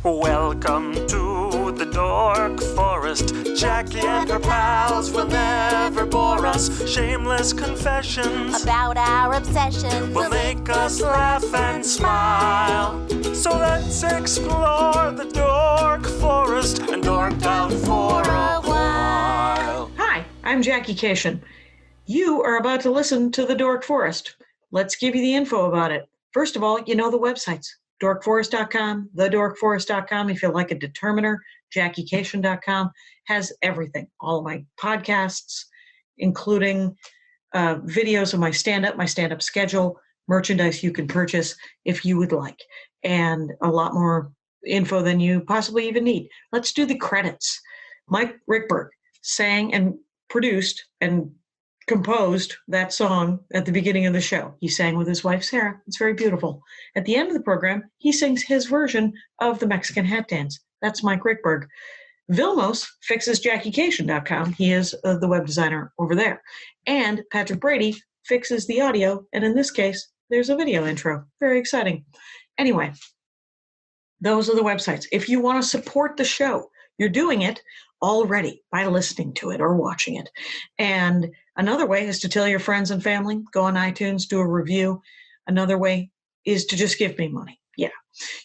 Welcome to the Dork Forest. Jackie and her pals will never bore us. Shameless confessions about our obsession will make us laugh and smile. So let's explore the Dork Forest and dork out for a while. Hi, I'm Jackie Cation. You are about to listen to the Dork Forest. Let's give you the info about it. First of all, you know the websites. dorkforest.com, thedorkforest.com. If you like a determiner, jackiecation.com has everything. All of my podcasts, including videos of my stand-up schedule, merchandise you can purchase if you would like, and a lot more info than you possibly even need. Let's do the credits. Mike Rickberg sang and produced and composed that song at the beginning of the show. He sang with his wife, Sarah. It's very beautiful. At the end of the program, he sings his version of the Mexican hat dance. That's Mike Rickberg. Vilmos fixes JackieCation.com. He is the web designer over there. And Patrick Brady fixes the audio. And in this case, there's a video intro. Very exciting. Anyway, those are the websites. If you want to support the show, you're doing it already by listening to it or watching it. And another way is to tell your friends and family, go on iTunes, do a review. Another way is to just give me money. Yeah.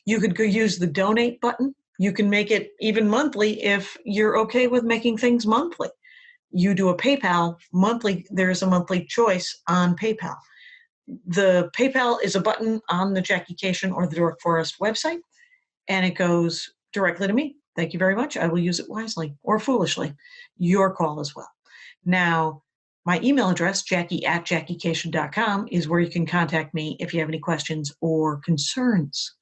You could go use the donate button. You can make it even monthly if you're okay with making things monthly. You do a PayPal monthly. There's a monthly choice on PayPal. The PayPal is a button on the Jackie Cation or the Dork Forest website, and it goes directly to me. Thank you very much. I will use it wisely or foolishly. Your call as well. Now, my email address, jackie@jackiecation.com, is where you can contact me if you have any questions or concerns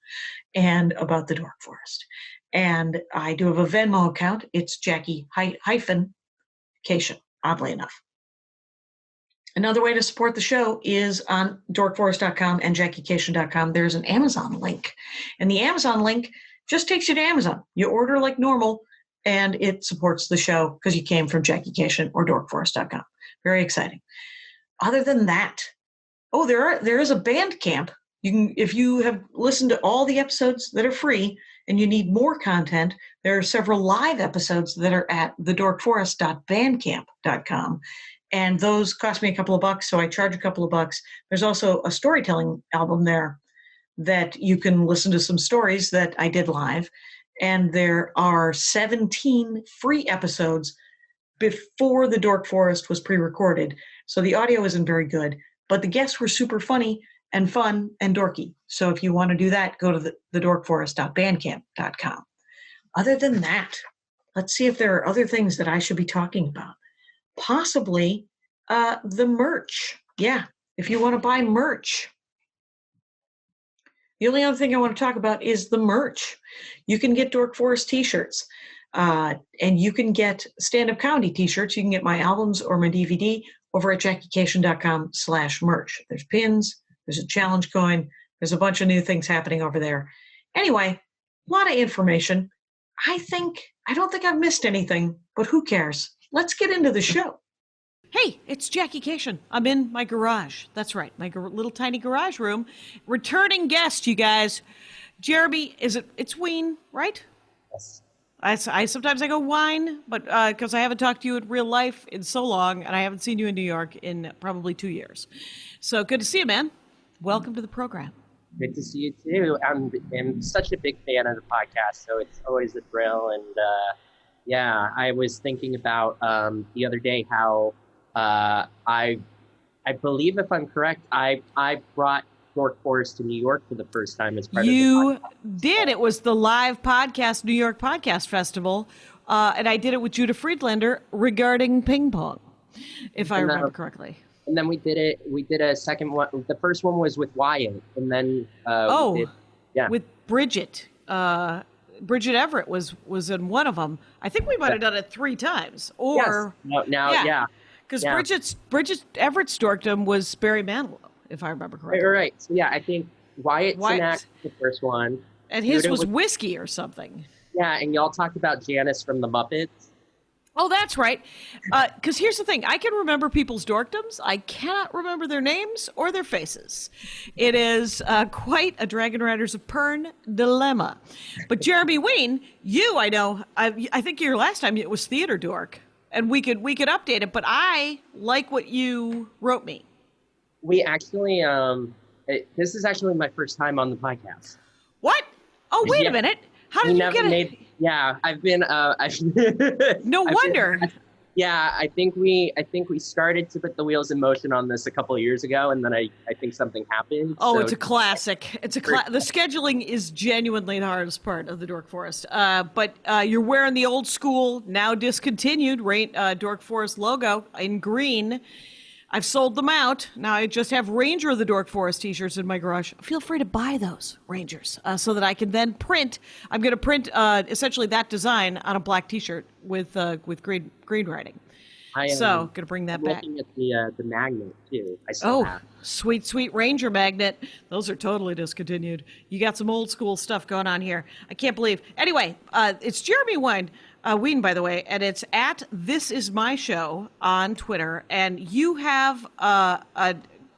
and about the Dork Forest. And I do have a Venmo account. It's Jackie-Cation, oddly enough. Another way to support the show is on dorkforest.com and jackiecation.com. There's an Amazon link. And the Amazon link just takes you to Amazon. You order like normal, and it supports the show because you came from JackieCation or dorkforest.com. Very exciting. Other than that, there is a Bandcamp. You can, if you have listened to all the episodes that are free and you need more content, there are several live episodes that are at thedorkforest.bandcamp.com. And those cost me a couple of bucks, so I charge a couple of bucks. There's also a storytelling album there that you can listen to some stories that I did live. And there are 17 free episodes before the Dork Forest was pre-recorded. So the audio isn't very good, but the guests were super funny and fun and dorky. So if you want to do that, go to thedorkforest.bandcamp.com. Other than that, let's see if there are other things that I should be talking about. Possibly the merch. Yeah, if you want to buy merch. The only other thing I want to talk about is the merch. You can get Dork Forest t-shirts, and you can get stand-up comedy t-shirts. You can get my albums or my DVD over at jackiecation.com/merch. There's pins, there's a challenge coin, there's a bunch of new things happening over there. Anyway, a lot of information. I don't think I've missed anything, but who cares? Let's get into the show. Hey, it's Jackie Cation. I'm in my garage. That's right, my little tiny garage room. Returning guest, you guys. Jeremy, it's Wein, right? Yes. I sometimes I go Wein, but because I haven't talked to you in real life in so long, and I haven't seen you in New York in probably 2 years. So good to see you, man. Welcome to the program. Good to see you too. I'm such a big fan of the podcast, so it's always a thrill. And yeah, I was thinking about the other day how I believe, if I'm correct, I brought Dork Forest to New York for the first time as part of the podcast. You did. It was the live podcast, New York Podcast Festival, and I did it with Judah Friedlander regarding ping pong, if I remember correctly. And then we did a second one. The first one was with Wein, and then with Bridget. Bridget Everett was in one of them. I think we might have done it 3 times. Or yeah. Because Bridget Everett's dorkdom was Barry Manilow, if I remember correctly. Right. So yeah, I think Wyatt's the first one. And his was whiskey or something. Yeah, and y'all talked about Janice from the Muppets. Oh, that's right. Because here's the thing. I can remember people's dorkdoms. I cannot remember their names or their faces. It is quite a Dragon Riders of Pern dilemma. But Jeremy Wein, you, I know, I think your last time it was Theater Dork. And we could update it, but I like what you wrote me. We actually, this is actually my first time on the podcast. What? Oh, wait a minute. How did you get it? Yeah, I've been. No wonder. I think we started to put the wheels in motion on this a couple of years ago, and then I think something happened. Oh, so it's a classic. The scheduling is genuinely the hardest part of the Dork Forest. But you're wearing the old school, now discontinued Dork Forest logo in green. I've sold them out. Now I just have Ranger of the Dork Forest t-shirts in my garage. Feel free to buy those, Rangers, so that I can then print. I'm going to print essentially that design on a black t-shirt with green writing. Going to bring that back. Looking at the magnet, too. I saw that. Sweet Ranger magnet. Those are totally discontinued. You got some old school stuff going on here. I can't believe. Anyway, it's Jeremy Wein. Wein, by the way, and it's at This Is My Show on Twitter, and you have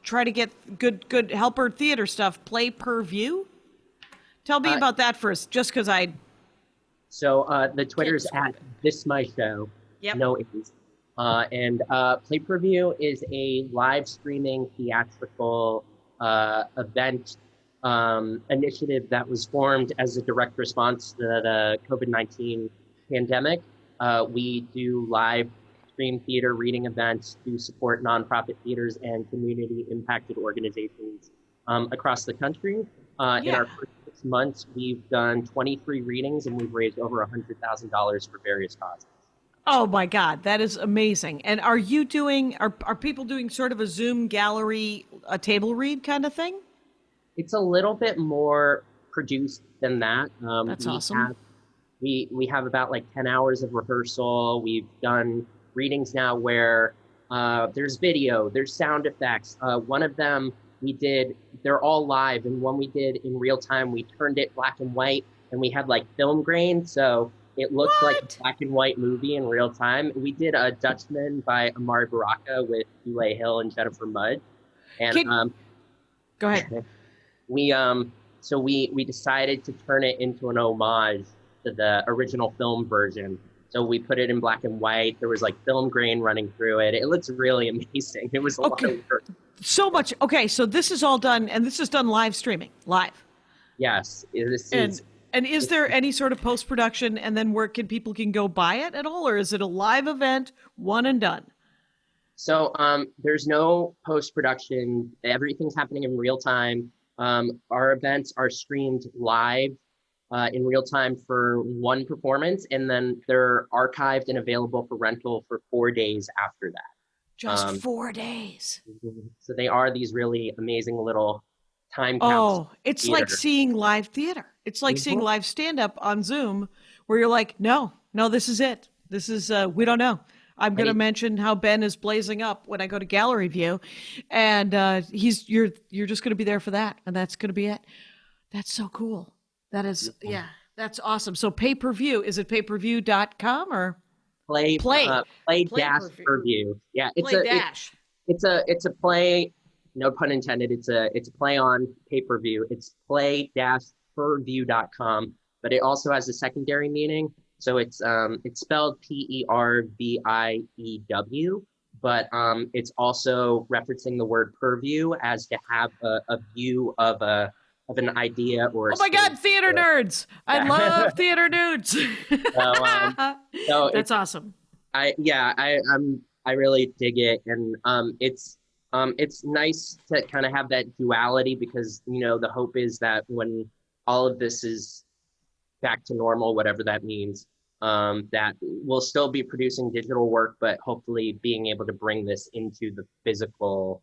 try to get good helper theater stuff, play per view. Tell me about that first, just because I. So the Twitter's at This My Show. Yep. No A's. And Play Per View is a live streaming theatrical event initiative that was formed as a direct response to the COVID-19 pandemic. We do live stream theater reading events to support nonprofit theaters and community impacted organizations across the country. In our first 6 months, we've done 23 readings and we've raised over $100,000 for various causes. Oh my God, that is amazing. And are you doing, are people doing sort of a Zoom gallery, a table read kind of thing? It's a little bit more produced than that. That's awesome. We have about like 10 hours of rehearsal. We've done readings now where there's video, there's sound effects. One of them they're all live. And one we did in real time, we turned it black and white and we had like film grain. So it looked like a black and white movie in real time. We did a Dutchman by Amari Baraka with Dule Hill and Jennifer Mudd. And go ahead. We decided to turn it into an homage to the original film version. So we put it in black and white. There was like film grain running through it. It looks really amazing. It was a lot of work. So much. Okay, so this is all done, and this is done live streaming, live. Yes. And is there any sort of post-production and then where people can go buy it at all? Or is it a live event, one and done? So there's no post-production. Everything's happening in real time. Our events are streamed live in real time for one performance, and then they're archived and available for rental for 4 days after that. Just 4 days. So they are these really amazing little time capsules. Oh, it's theater. like seeing live theater. It's like seeing live stand-up on Zoom where you're like, no, this is it. This is, we don't know. I'm going to mention how Ben is blazing up when I go to Gallery View. And you're just going to be there for that. And that's going to be it. That's so cool. That is, that's awesome. So pay-per-view, is it payperview.com or? Play dash per view. Yeah. It's a play. No pun intended. It's a play on pay-per-view. It's play-perview.com, but it also has a secondary meaning. So it's spelled Perview, but it's also referencing the word purview as to have a view of an idea or. Oh my God, theater nerds! I love theater nerds. So that's awesome. I really dig it, and it's nice to kind of have that duality because the hope is that when all of this is back to normal, whatever that means, that we'll still be producing digital work, but hopefully being able to bring this into the physical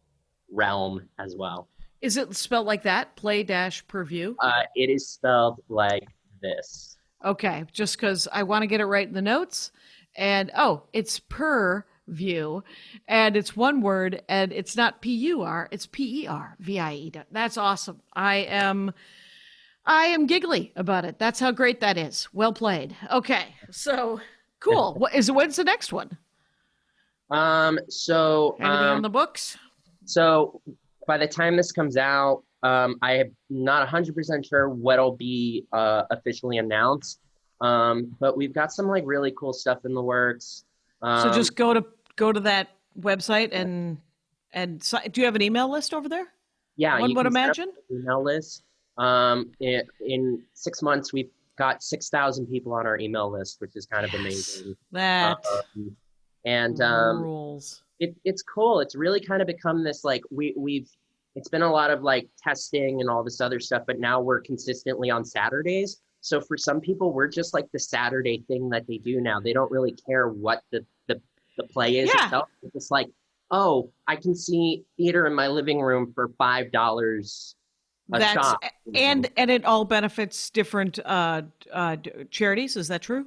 realm as well. Is it spelled like that? Play-per-view? It is spelled like this. Okay, just because I want to get it right in the notes. And it's per view, and it's one word, and it's not P-U-R, it's P-E-R-V-I-E. That's awesome. I am giggly about it. That's how great that is. Well played. Okay, so Cool. When's the next one? So Anything on the books? So by the time this comes out, I am not 100% sure what'll be officially announced. But we've got some like really cool stuff in the works. So just go to that website do you have an email list over there? Yeah, One you would can set up imagine. an email list. In 6 months, we've got 6,000 people on our email list, which is kind of amazing. That And rules. it's cool. It's really kind of become this like it's been a lot of like testing and all this other stuff, but now we're consistently on Saturdays. So for some people, we're just like the Saturday thing that they do now. They don't really care what the play is itself. It's just like, oh, I can see theater in my living room for $5 a shot. And it all benefits different charities. Is that true?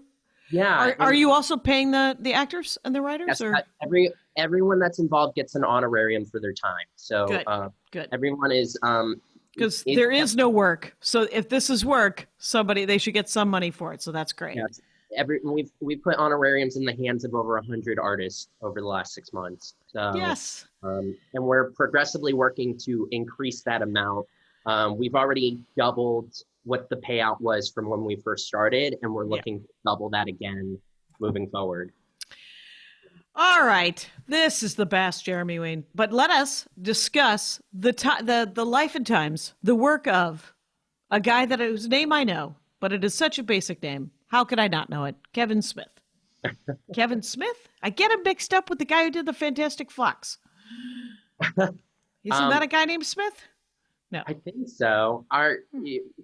Yeah. Are you also paying the actors and the writers? Yes, or? everyone that's involved gets an honorarium for their time. So Good. Everyone is because there is no work. So if this is work, they should get some money for it. So that's great. Yes. We've put honorariums in the hands of over 100 artists over the last 6 months. So, yes. And we're progressively working to increase that amount. We've already doubled what the payout was from when we first started, and we're looking to double that again moving forward. All right, this is the best, Jeremy Wein. But let us discuss the life and times, the work of a guy whose name I know, but it is such a basic name. How could I not know it? Kevin Smith. Kevin Smith? I get him mixed up with the guy who did the Fantastic Fox. Isn't that a guy named Smith? No, I think so.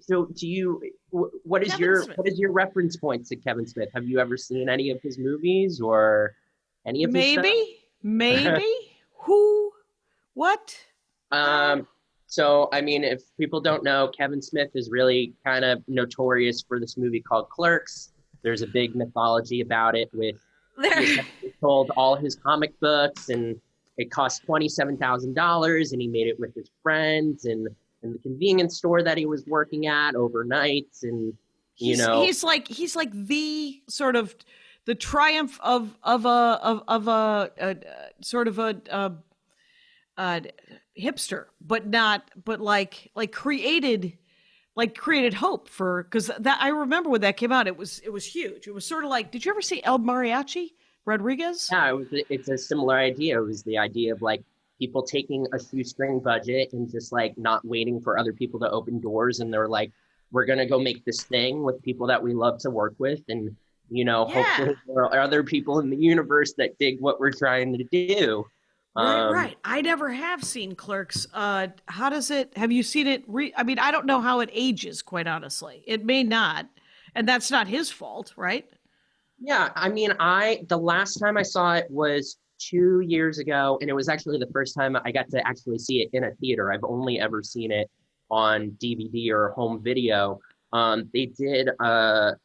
So do you? What is your reference point to Kevin Smith? Have you ever seen any of his movies or any of his stuff? Maybe. Who? What? So I mean, if people don't know, Kevin Smith is really kind of notorious for this movie called Clerks. There's a big mythology about it with he sold all his comic books and it cost $27,000 and he made it with his friends and the convenience store that he was working at overnight. And, he's like the sort of the triumph of a sort of a hipster, but created hope for, because that I remember when that came out, it was huge. It was sort of like, did you ever see El Mariachi Rodriguez? Yeah, it's a similar idea. It was the idea of like people taking a shoestring budget and just like not waiting for other people to open doors, and they're like, we're gonna go make this thing with people that we love to work with, and hopefully there are other people in the universe that dig what we're trying to do. Right. I never have seen Clerks. How does it? Have you seen it? I mean, I don't know how it ages. Quite honestly, it may not, and that's not his fault, right? Yeah, I mean, the last time I saw it was 2 years ago, and it was actually the first time I got to actually see it in a theater. I've only ever seen it on DVD or home video. They did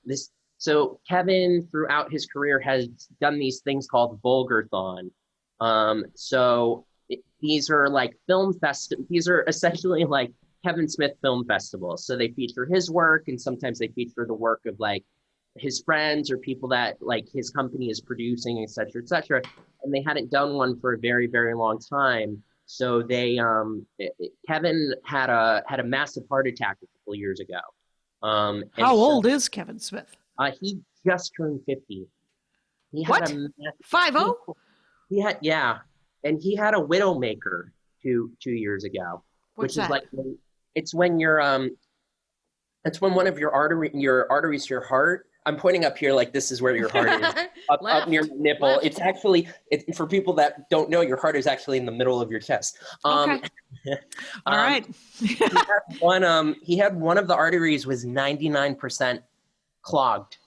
this. So Kevin, throughout his career, has done these things called Vulgarthon. These are like these are essentially like Kevin Smith film festivals. So they feature his work, and sometimes they feature the work of like his friends or people that like his company is producing, et cetera, et cetera. And they hadn't done one for a very, very long time. So Kevin had a massive heart attack a couple years ago. How old is Kevin Smith? He just turned 50. He what? 50? And he had a widowmaker two years ago. What's which that? Is like it's when it's when one of your arteries to your heart. I'm pointing up here like this is where your heart is, up near the nipple. Left. It's actually, for people that don't know, your heart is actually in the middle of your chest. Okay. All right. he had one of the arteries was 99% clogged.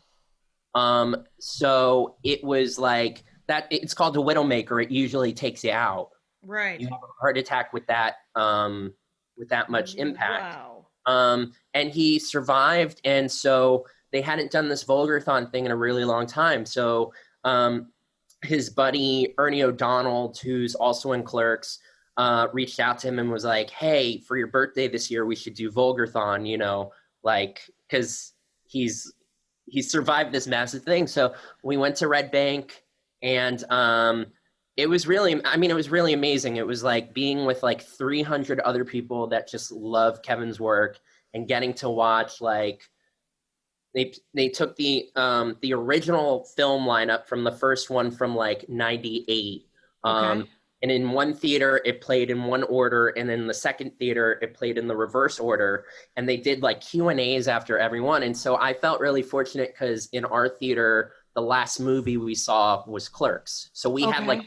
So it was like that. It's called a widowmaker. It usually takes you out. Right. You have a heart attack with that much impact. Wow. And he survived, and so they hadn't done this Vulgarthon thing in a really long time. So his buddy Ernie O'Donnell, who's also in Clerks, reached out to him and was like, hey, for your birthday this year, we should do Vulgarthon, because he's he survived this massive thing. So we went to Red Bank, and it was really, I mean, it was really amazing. It was like being with like 300 other people that just love Kevin's work and getting to watch like they took the original film lineup from the first one from like 98. Okay. And in one theater, it played in one order, and in the second theater, it played in the reverse order. And they did like Q&As after everyone. And so I felt really fortunate because in our theater, the last movie we saw was Clerks. So we had like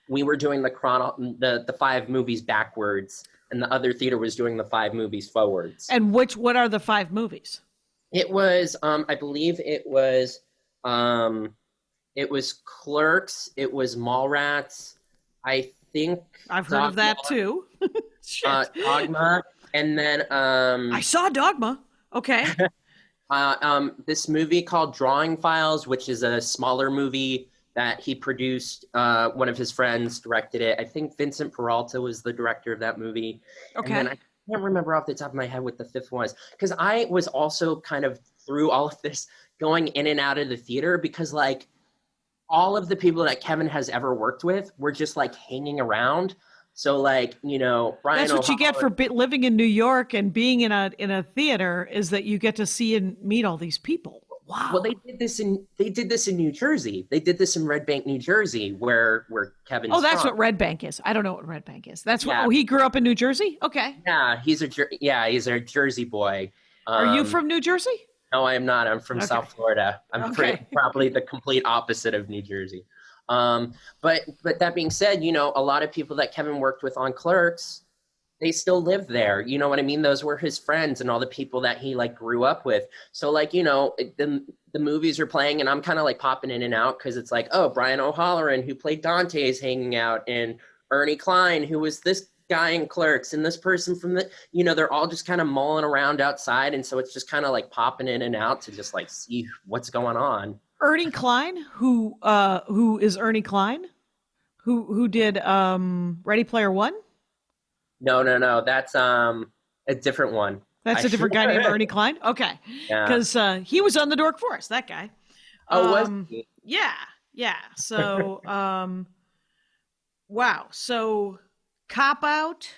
we were doing the 5 movies backwards, and the other theater was doing the 5 movies forwards. And what are the 5 movies? It was, I believe it was Clerks, it was Mallrats, I think I've heard of that too. Shit. Dogma, and then I saw Dogma. Okay. This movie called Drawing Files, which is a smaller movie that he produced. One of his friends directed it. I think Vincent Peralta was the director of that movie. Okay. And then I can't remember off the top of my head what the 5th was, because I was also kind of through all of this going in and out of the theater, because like all of the people that Kevin has ever worked with were just like hanging around. So like, you know, Brian That's what you get for living in New York and being in a theater, is that you get to see and meet all these people. Wow. Well, they did this in New Jersey. They did this in Red Bank, New Jersey, where Kevin's Oh, that's from. what Red Bank is. I don't know what Red Bank is. That's what. Yeah. Oh, he grew up in New Jersey. Okay. Yeah, he's a Jersey boy. Are you from New Jersey? No, I am not. I'm from South Florida. I'm Okay. probably the complete opposite of New Jersey. But that being said, you know, a lot of people that Kevin worked with on Clerks, they still live there. You know what I mean? Those were his friends and all the people that he like grew up with. So like, you know, the movies are playing and I'm kind of like popping in and out because it's like, oh, Brian O'Halloran, who played Dante, is hanging out, and Ernie Klein, who was this guy in Clerks, and this person from the, you know, they're all just kind of mulling around outside. And so it's just kind of like popping in and out to just like see what's going on. Ernie Klein, who is Ernie Klein? Who did Ready Player One? No. That's a different one. That's a different guy named Ernie Klein? Okay. Because he was on the Dork Forest, that guy. Oh, was he? Yeah. So, wow. So, Cop Out.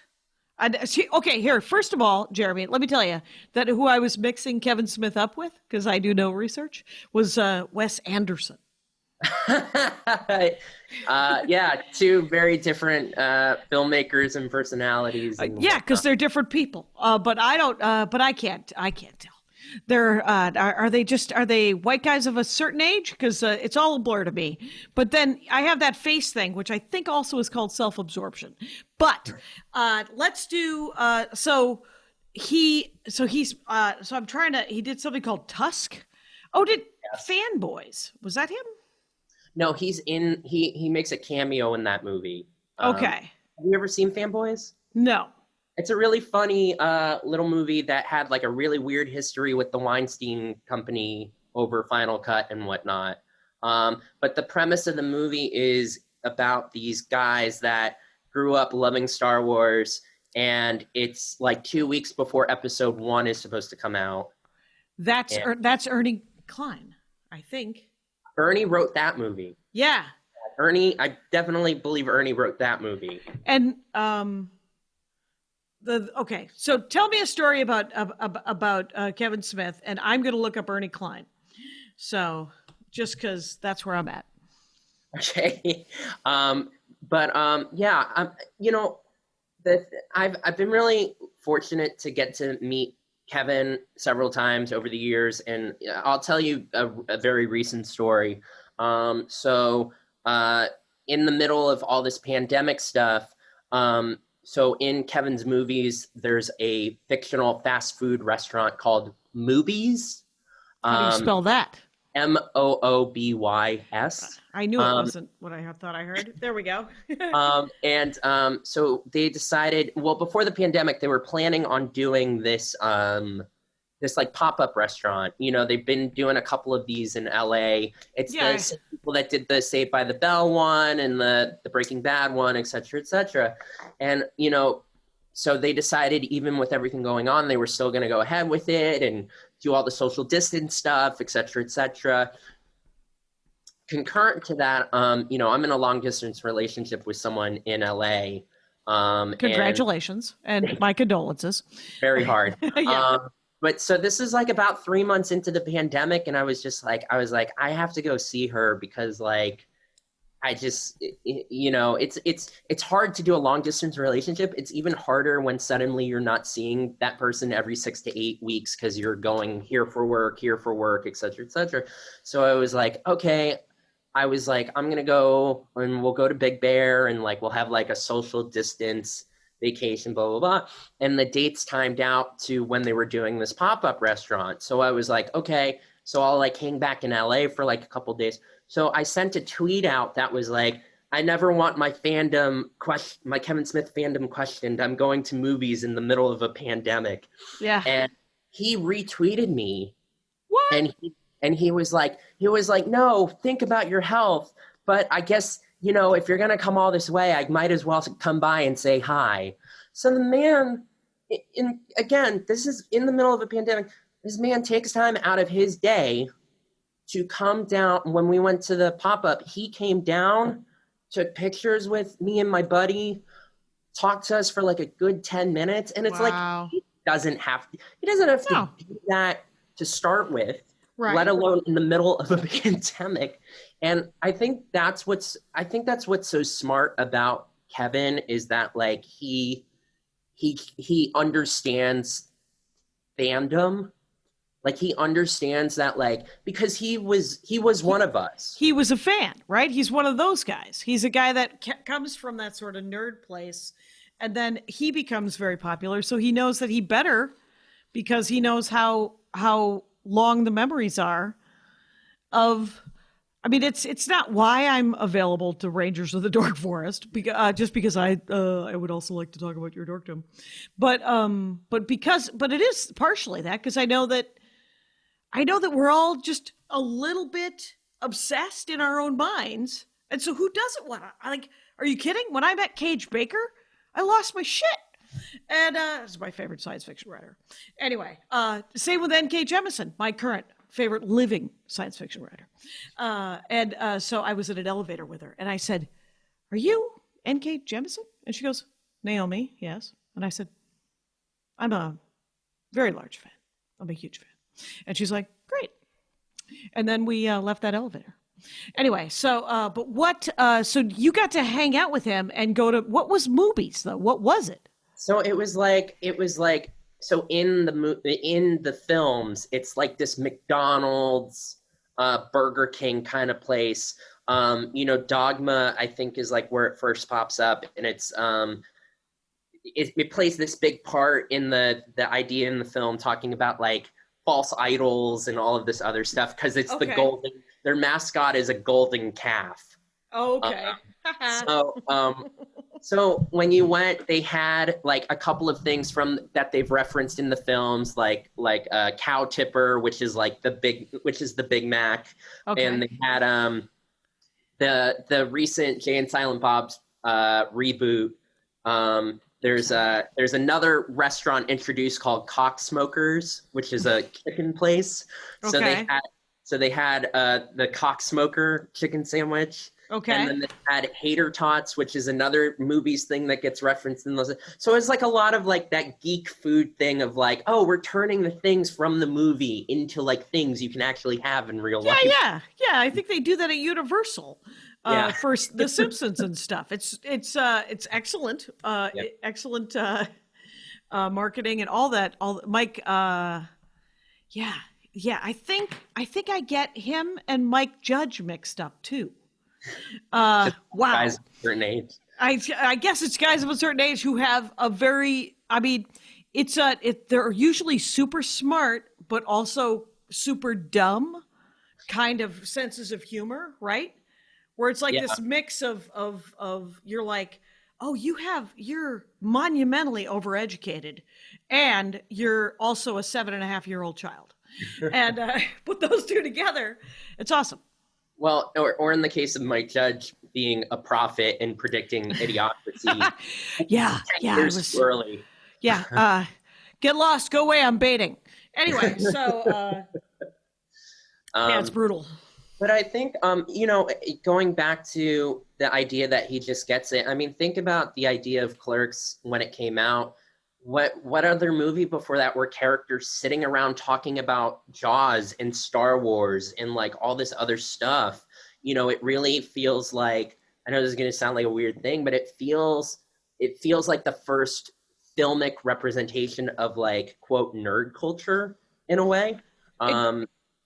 Okay, here. First of all, Jeremy, let me tell you that who I was mixing Kevin Smith up with, because I do no research, was Wes Anderson. Yeah, 2 very different filmmakers and personalities. And Yeah, because they're different people. But I don't. But I can't tell. They're are they white guys of a certain age? Because it's all a blur to me. But then I have that face thing, which I think also is called self-absorption. But let's do. So I'm trying to. He did something called Tusk. Oh, Fanboys, was that him? No, he's in. He makes a cameo in that movie. Okay. Have you ever seen Fanboys? No. It's a really funny little movie that had like a really weird history with the Weinstein Company over Final Cut and whatnot. But the premise of the movie is about these guys that grew up loving Star Wars, and it's like 2 weeks before Episode 1 is supposed to come out. That's Ernie Klein, I think. Ernie wrote that movie. Yeah. I definitely believe Ernie wrote that movie. And okay, so tell me a story about Kevin Smith, and I'm going to look up Ernie Klein. So just because that's where I'm at. Okay, yeah, you know, I've been really fortunate to get to meet Kevin several times over the years, and I'll tell you a very recent story. So in the middle of all this pandemic stuff, so in Kevin's movies, there's a fictional fast food restaurant called Moobies. How do you spell that? Moobys. I knew it wasn't what I thought I heard. There we go. So they decided, well, before the pandemic, they were planning on doing this this like pop-up restaurant. You know, they've been doing a couple of these in LA. It's the same people that did the Saved by the Bell one and the Breaking Bad one, et cetera, et cetera. And, you know, so they decided, even with everything going on, they were still going to go ahead with it. And do all the social distance stuff, et cetera, et cetera. Concurrent to that, I'm in a long distance relationship with someone in LA. Congratulations and my condolences. Very hard. Yeah. But so this is like about 3 months into the pandemic, and I was like, I have to go see her because like, I just, it's hard to do a long distance relationship. It's even harder when suddenly you're not seeing that person every 6 to 8 weeks because you're going here for work, et cetera, et cetera. So I was like, okay, I'm going to go and we'll go to Big Bear and like, we'll have like a social distance vacation, blah, blah, blah. And the dates timed out to when they were doing this pop-up restaurant. So I was like, okay, so I'll like hang back in LA for like a couple days. So I sent a tweet out that was like, I never want my Kevin Smith fandom questioned. I'm going to movies in the middle of a pandemic. Yeah. And he retweeted me. What? And he was like, no, think about your health. But I guess, if you're going to come all this way, I might as well come by and say hi. So the man, again, this is in the middle of a pandemic. This man takes time out of his day to come down. When we went to the pop-up, he came down, took pictures with me and my buddy, talked to us for like a good 10 minutes. And it's Wow. like, he doesn't have to do that to start with, Right. let alone in the middle of a pandemic. And I think that's what's so smart about Kevin is that like he understands fandom. Like he understands that like because he was one of us. He was a fan, right? He's one of those guys. He's a guy that comes from that sort of nerd place, and then he becomes very popular. So he knows that he better, because he knows how long the memories are of. I mean, it's not why I'm available to Rangers of the Dork Forest, just because I would also like to talk about your dorkdom, but it is partially that because I know that we're all just a little bit obsessed in our own minds, and so who doesn't want to? Like, are you kidding? When I met Cage Baker, I lost my shit, and this is my favorite science fiction writer. Anyway, same with N.K. Jemisin, my current favorite living science fiction writer. So I was in an elevator with her and I said, "Are you N.K. Jemisin?" And she goes, "Naomi, yes." And I said, "I'm a very large fan. I'm a huge fan." And she's like, "Great." And then we left that elevator. Anyway, so so you got to hang out with him and go to, what was movies though? What was it? So it was like so in the films, it's like this McDonald's, Burger King kind of place. Dogma, I think, is like where it first pops up, and it's it plays this big part in the idea in the film, talking about like false idols and all of this other stuff, because it's the golden. Their mascot is a golden calf. Oh, okay. So when you went, they had like a couple of things from that they've referenced in the films, like cow tipper, which is the Big Mac, and they had the recent Jay and Silent Bob's reboot. There's another restaurant introduced called Cock Smokers, which is a chicken place. Okay. So they had the Cock Smoker chicken sandwich. Okay. And then they had Hater Tots, which is another movies thing that gets referenced in those. So it's like a lot of like that geek food thing of like, oh, we're turning the things from the movie into like things you can actually have in real life. Yeah. I think they do that at Universal for The Simpsons and stuff. It's excellent, excellent marketing and all that. Mike, I think I get him and Mike Judge mixed up too. Wow. Guys of a certain age. I guess it's guys of a certain age who have a very, I mean, they're usually super smart, but also super dumb kind of senses of humor, right? Where it's like this mix of you're like, oh, you're monumentally overeducated and you're also a 7.5-year-old child. And put those two together, it's awesome. Well, or in the case of Mike Judge being a prophet and predicting idiocracy. Yeah. Years too early. Yeah. Get lost. Go away. I'm baiting. Anyway, so yeah, it's brutal. But I think, going back to the idea that he just gets it. I mean, think about the idea of Clerks when it came out. What other movie before that were characters sitting around talking about Jaws and Star Wars and like all this other stuff? It really feels like, I know this is going to sound like a weird thing, but it feels like the first filmic representation of like, quote, nerd culture in a way.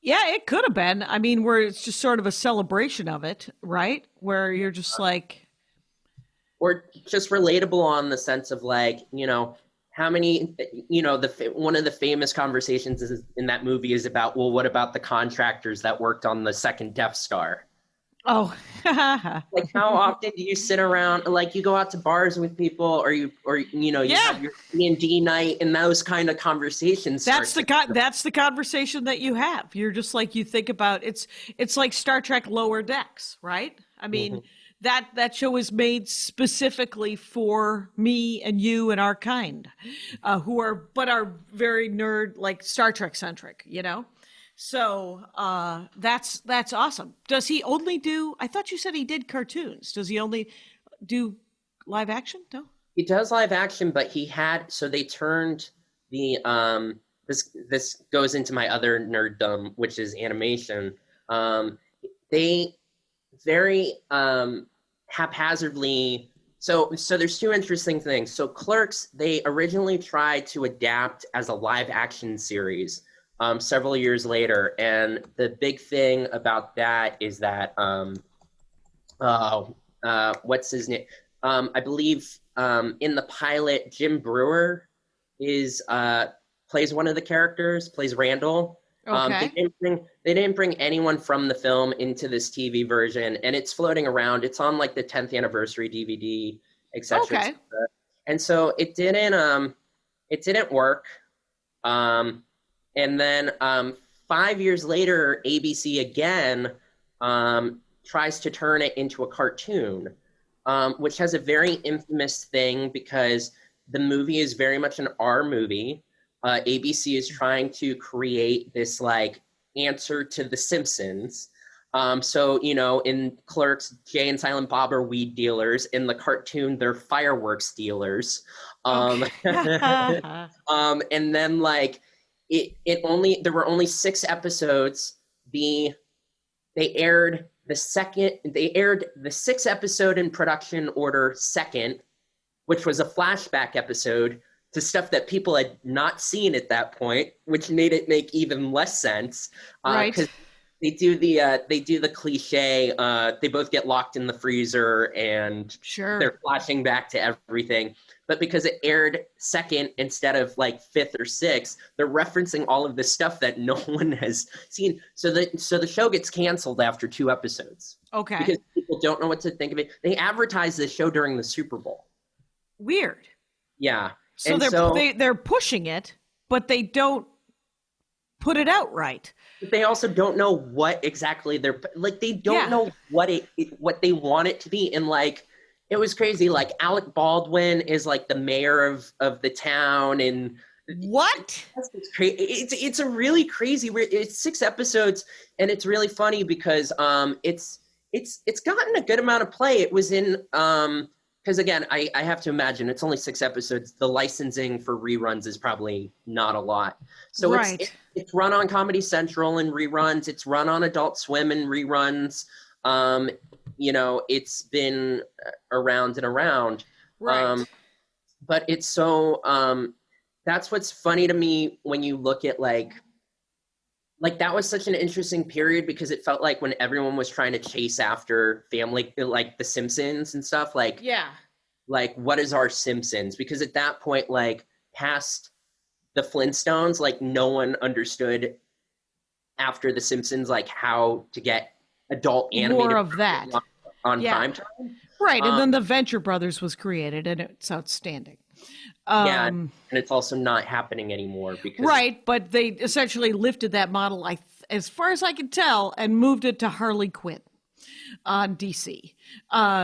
Yeah, it could have been. I mean, where it's just sort of a celebration of it, right? Where you're just like, or just relatable on the sense of like, how many, one of the famous conversations in that movie is about, well, what about the contractors that worked on the second Death Star? oh, Like, how often do you sit around, like, you go out to bars with people, or you have your D&D night, and those kind of conversations. That's the conversation that you have. You're just like, you think about it's like Star Trek Lower Decks, right? I mean, that show is made specifically for me and you and our kind, who are very nerd, like Star Trek centric, So that's awesome. Does he only do? I thought you said he did cartoons. Does he only do live action? No. He does live action, but they turned the this goes into my other nerddom, which is animation. They very haphazardly. So there's two interesting things. So Clerks, they originally tried to adapt as a live action series several years later, and the big thing about that is that what's his name? I believe in the pilot, Jim Brewer plays one of the characters, plays Randall. Okay. They didn't bring anyone from the film into this TV version, and it's floating around. It's on like the 10th anniversary DVD, etc. Okay. Et and so it didn't work. And then 5 years later, ABC again tries to turn it into a cartoon, which has a very infamous thing because the movie is very much an R movie. ABC is trying to create this like answer to The Simpsons. So, in Clerks, Jay and Silent Bob are weed dealers. In the cartoon, they're fireworks dealers. And then like, there were only 6 episodes. They aired the 6th episode in production order second, which was a flashback episode to stuff that people had not seen at that point, which made it make even less sense. Right. Because they do the cliche, they both get locked in the freezer and Sure. they're flashing back to everything. But because it aired second instead of like 5th or 6th, they're referencing all of this stuff that no one has seen. So the show gets canceled after 2 episodes. Okay. Because people don't know what to think of it. They advertised this show during the Super Bowl. Weird. Yeah. So they're pushing it, but they don't put it out right. But they also don't know what exactly they're like. They don't know what they want it to be. And like, it was crazy. Like Alec Baldwin is like the mayor of the town, and what? It's crazy. It's a really crazy. It's 6 episodes, and it's really funny because it's gotten a good amount of play. It was in because again, I have to imagine it's only 6 episodes. The licensing for reruns is probably not a lot. So right. It's run on Comedy Central and reruns. It's run on Adult Swim and reruns. It's been around and around. Right. But it's so that's what's funny to me when you look at like that was such an interesting period because it felt like when everyone was trying to chase after family, like The Simpsons and stuff, like, yeah, like what is our Simpsons? Because at that point, like past the Flintstones, like no one understood after The Simpsons, like how to get adult animated more of that on prime time. Right. And then the Venture Brothers was created and it's outstanding. And it's also not happening anymore because right, but they essentially lifted that model, as far as I can tell, and moved it to Harley Quinn on DC.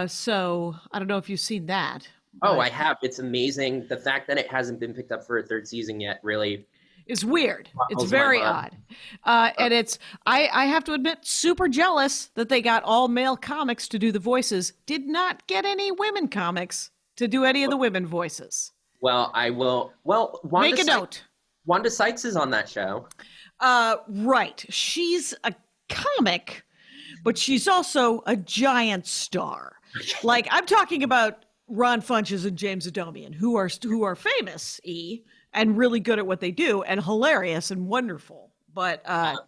So I don't know if you've seen that. Oh, I have. It's amazing. The fact that it hasn't been picked up for a 3rd season yet, really. It's weird. It's Boggles my very mind. odd. And it's, I have to admit, super jealous that they got all male comics to do the voices. Did not get any women comics to do any of the women voices. Well, I will. Well, Make a note. Wanda Sykes is on that show. Right. She's a comic, but she's also a giant star. Like, I'm talking about Ron Funches and James Adomian, who are famous, and really good at what they do, and hilarious and wonderful, but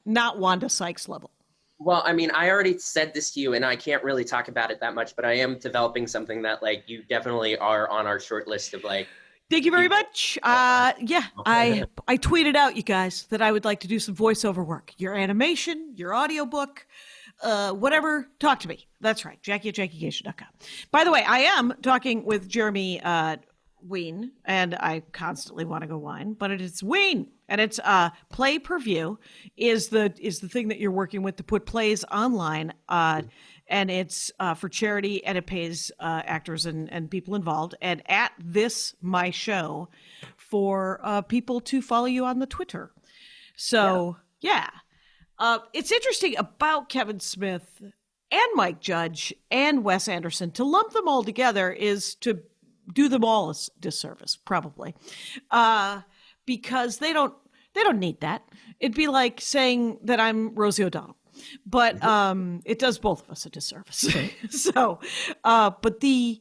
not Wanda Sykes level. Well, I mean, I already said this to you, and I can't really talk about it that much, but I am developing something that, like, you definitely are on our short list of, like... Thank you very much. I tweeted out, you guys, that I would like to do some voiceover work. Your animation, your audiobook, whatever, talk to me. That's right, Jackie@JackieGation.com. By the way, I am talking with Jeremy Wein, and I constantly want to go Wein, but it's Wein, and it's play per view is the thing that you're working with to put plays online, and it's for charity, and it pays actors and people involved, and at this my show for people to follow you on the Twitter. So yeah. It's interesting about Kevin Smith and Mike Judge and Wes Anderson. To lump them all together is to do them all a disservice, probably, because they don't need that. It'd be like saying that I'm Rosie O'Donnell, but it does both of us a disservice. So, but the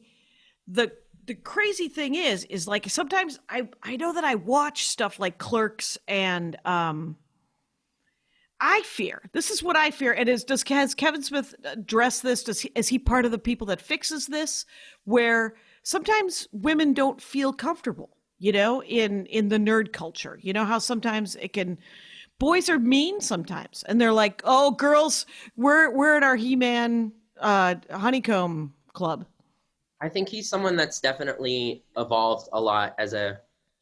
crazy thing is like sometimes I know that I watch stuff like Clerks and I fear, this is what I fear, and has Kevin Smith addressed this? Is he part of the people that fixes this, where sometimes women don't feel comfortable, in the nerd culture? You know how sometimes boys are mean sometimes, and they're like, oh, girls, we're at our He-Man honeycomb club. I think he's someone that's definitely evolved a lot as a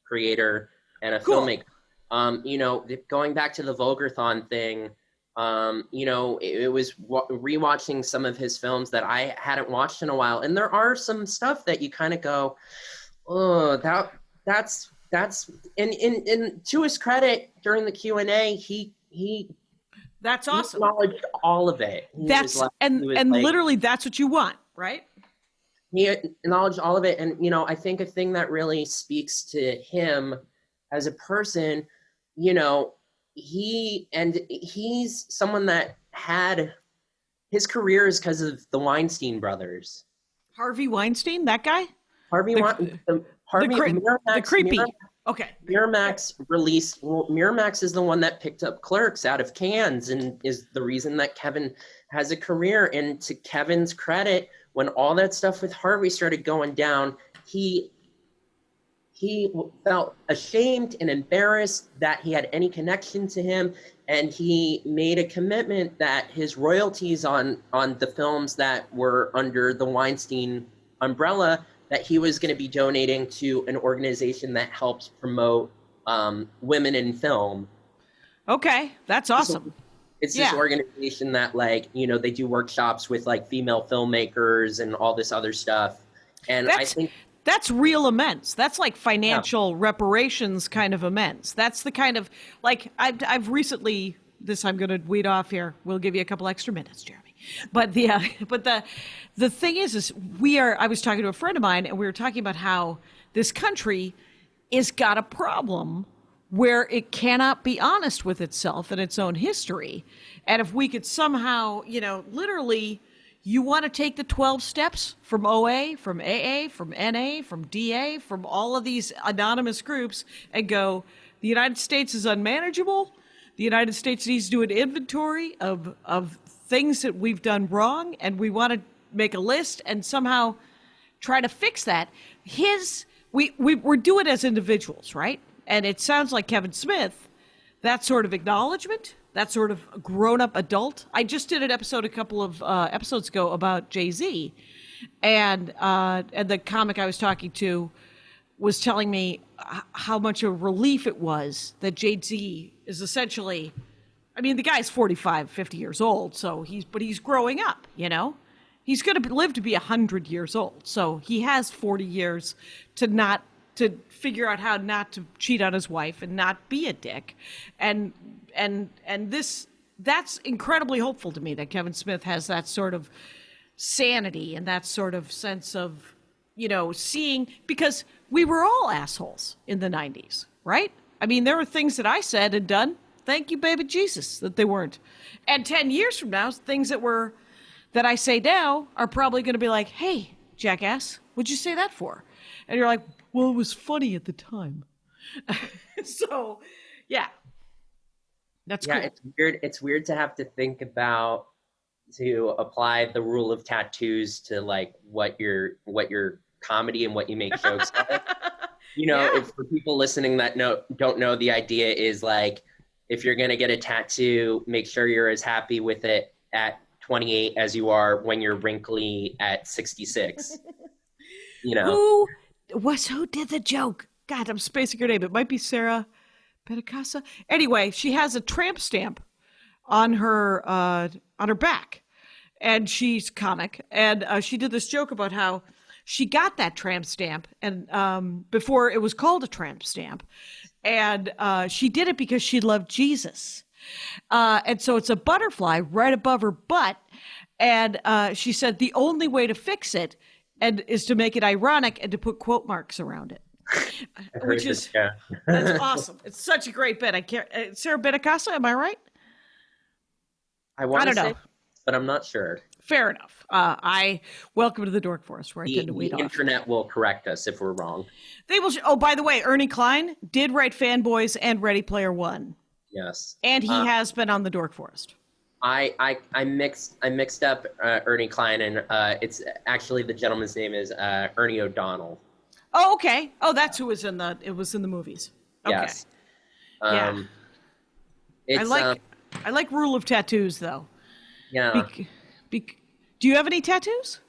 creator and a filmmaker. Going back to the Vulgarthon thing, it was rewatching some of his films that I hadn't watched in a while, and there are some stuff that you kind of go, oh, that's and to his credit, during the Q&A, that's awesome. He acknowledged all of it. Literally that's what you want, right? He acknowledged all of it, and I think a thing that really speaks to him as a person, he's someone that had his career is because of the Weinstein brothers. Harvey Weinstein, that guy? The creepy. Okay. Miramax is the one that picked up Clerks out of cans and is the reason that Kevin has a career. And to Kevin's credit, when all that stuff with Harvey started going down, he felt ashamed and embarrassed that he had any connection to him, and he made a commitment that his royalties on the films that were under the Weinstein umbrella, that he was going to be donating to an organization that helps promote women in film. Okay, that's awesome. It's this organization that, they do workshops with, female filmmakers and all this other stuff. And I think... That's real immense. That's like financial reparations kind of immense. That's the kind of, I've recently, I'm going to weed off here. We'll give you a couple extra minutes, Jeremy. But the thing is I was talking to a friend of mine, and we were talking about how this country has got a problem where it cannot be honest with itself and its own history. And if we could somehow, literally... You want to take the 12 steps from OA, from AA, from NA, from DA, from all of these anonymous groups and go, the United States is unmanageable. The United States needs to do an inventory of things that we've done wrong, and we want to make a list and somehow try to fix that. We're doing it as individuals, right? And it sounds like Kevin Smith, that sort of acknowledgement, that sort of grown-up adult. I just did an episode a couple of episodes ago about Jay-Z, and the comic I was talking to was telling me how much of a relief it was that Jay-Z is essentially, the guy's 45, 50 years old, but he's growing up, He's going to live to be 100 years old, so he has 40 years to to figure out how not to cheat on his wife and not be a dick. And that's incredibly hopeful to me that Kevin Smith has that sort of sanity and that sort of sense of, seeing, because we were all assholes in the 90s, right? I mean, there were things that I said and done, thank you, baby Jesus, that they weren't. And 10 years from now, things that I say now are probably going to be like, hey, jackass, what'd you say that for? And you're like, well, it was funny at the time. So, yeah. That's cool. It's weird. It's weird to have to think about, to apply the rule of tattoos to like what your comedy and what you make jokes of. If for people listening that don't know, the idea is like, if you're going to get a tattoo, make sure you're as happy with it at 28 as you are when you're wrinkly at 66. Who did the joke? God, I'm spacing her name. It might be Sarah Petacasa. Anyway, she has a tramp stamp on her back, and she's comic. And she did this joke about how she got that tramp stamp, and before it was called a tramp stamp, and she did it because she loved Jesus. And so it's a butterfly right above her butt, and she said the only way to fix it is to make it ironic and to put quote marks around it. Which is that's awesome. It's such a great bit. I can't. Sarah Benacasa, am I right? I don't know, but I'm not sure. Fair enough. I welcome to the Dork Forest, where I tend to weed off. The internet will correct us if we're wrong. They will. Oh, by the way, Ernie Klein did write Fanboys and Ready Player One. Yes, and he has been on the Dork Forest. I mixed up Ernie Klein, and it's actually, the gentleman's name is Ernie O'Donnell. Oh, okay. Oh, that's who was in the movies. Okay. Yes. Yeah. I like Rule of Tattoos, though. Yeah. Do you have any tattoos?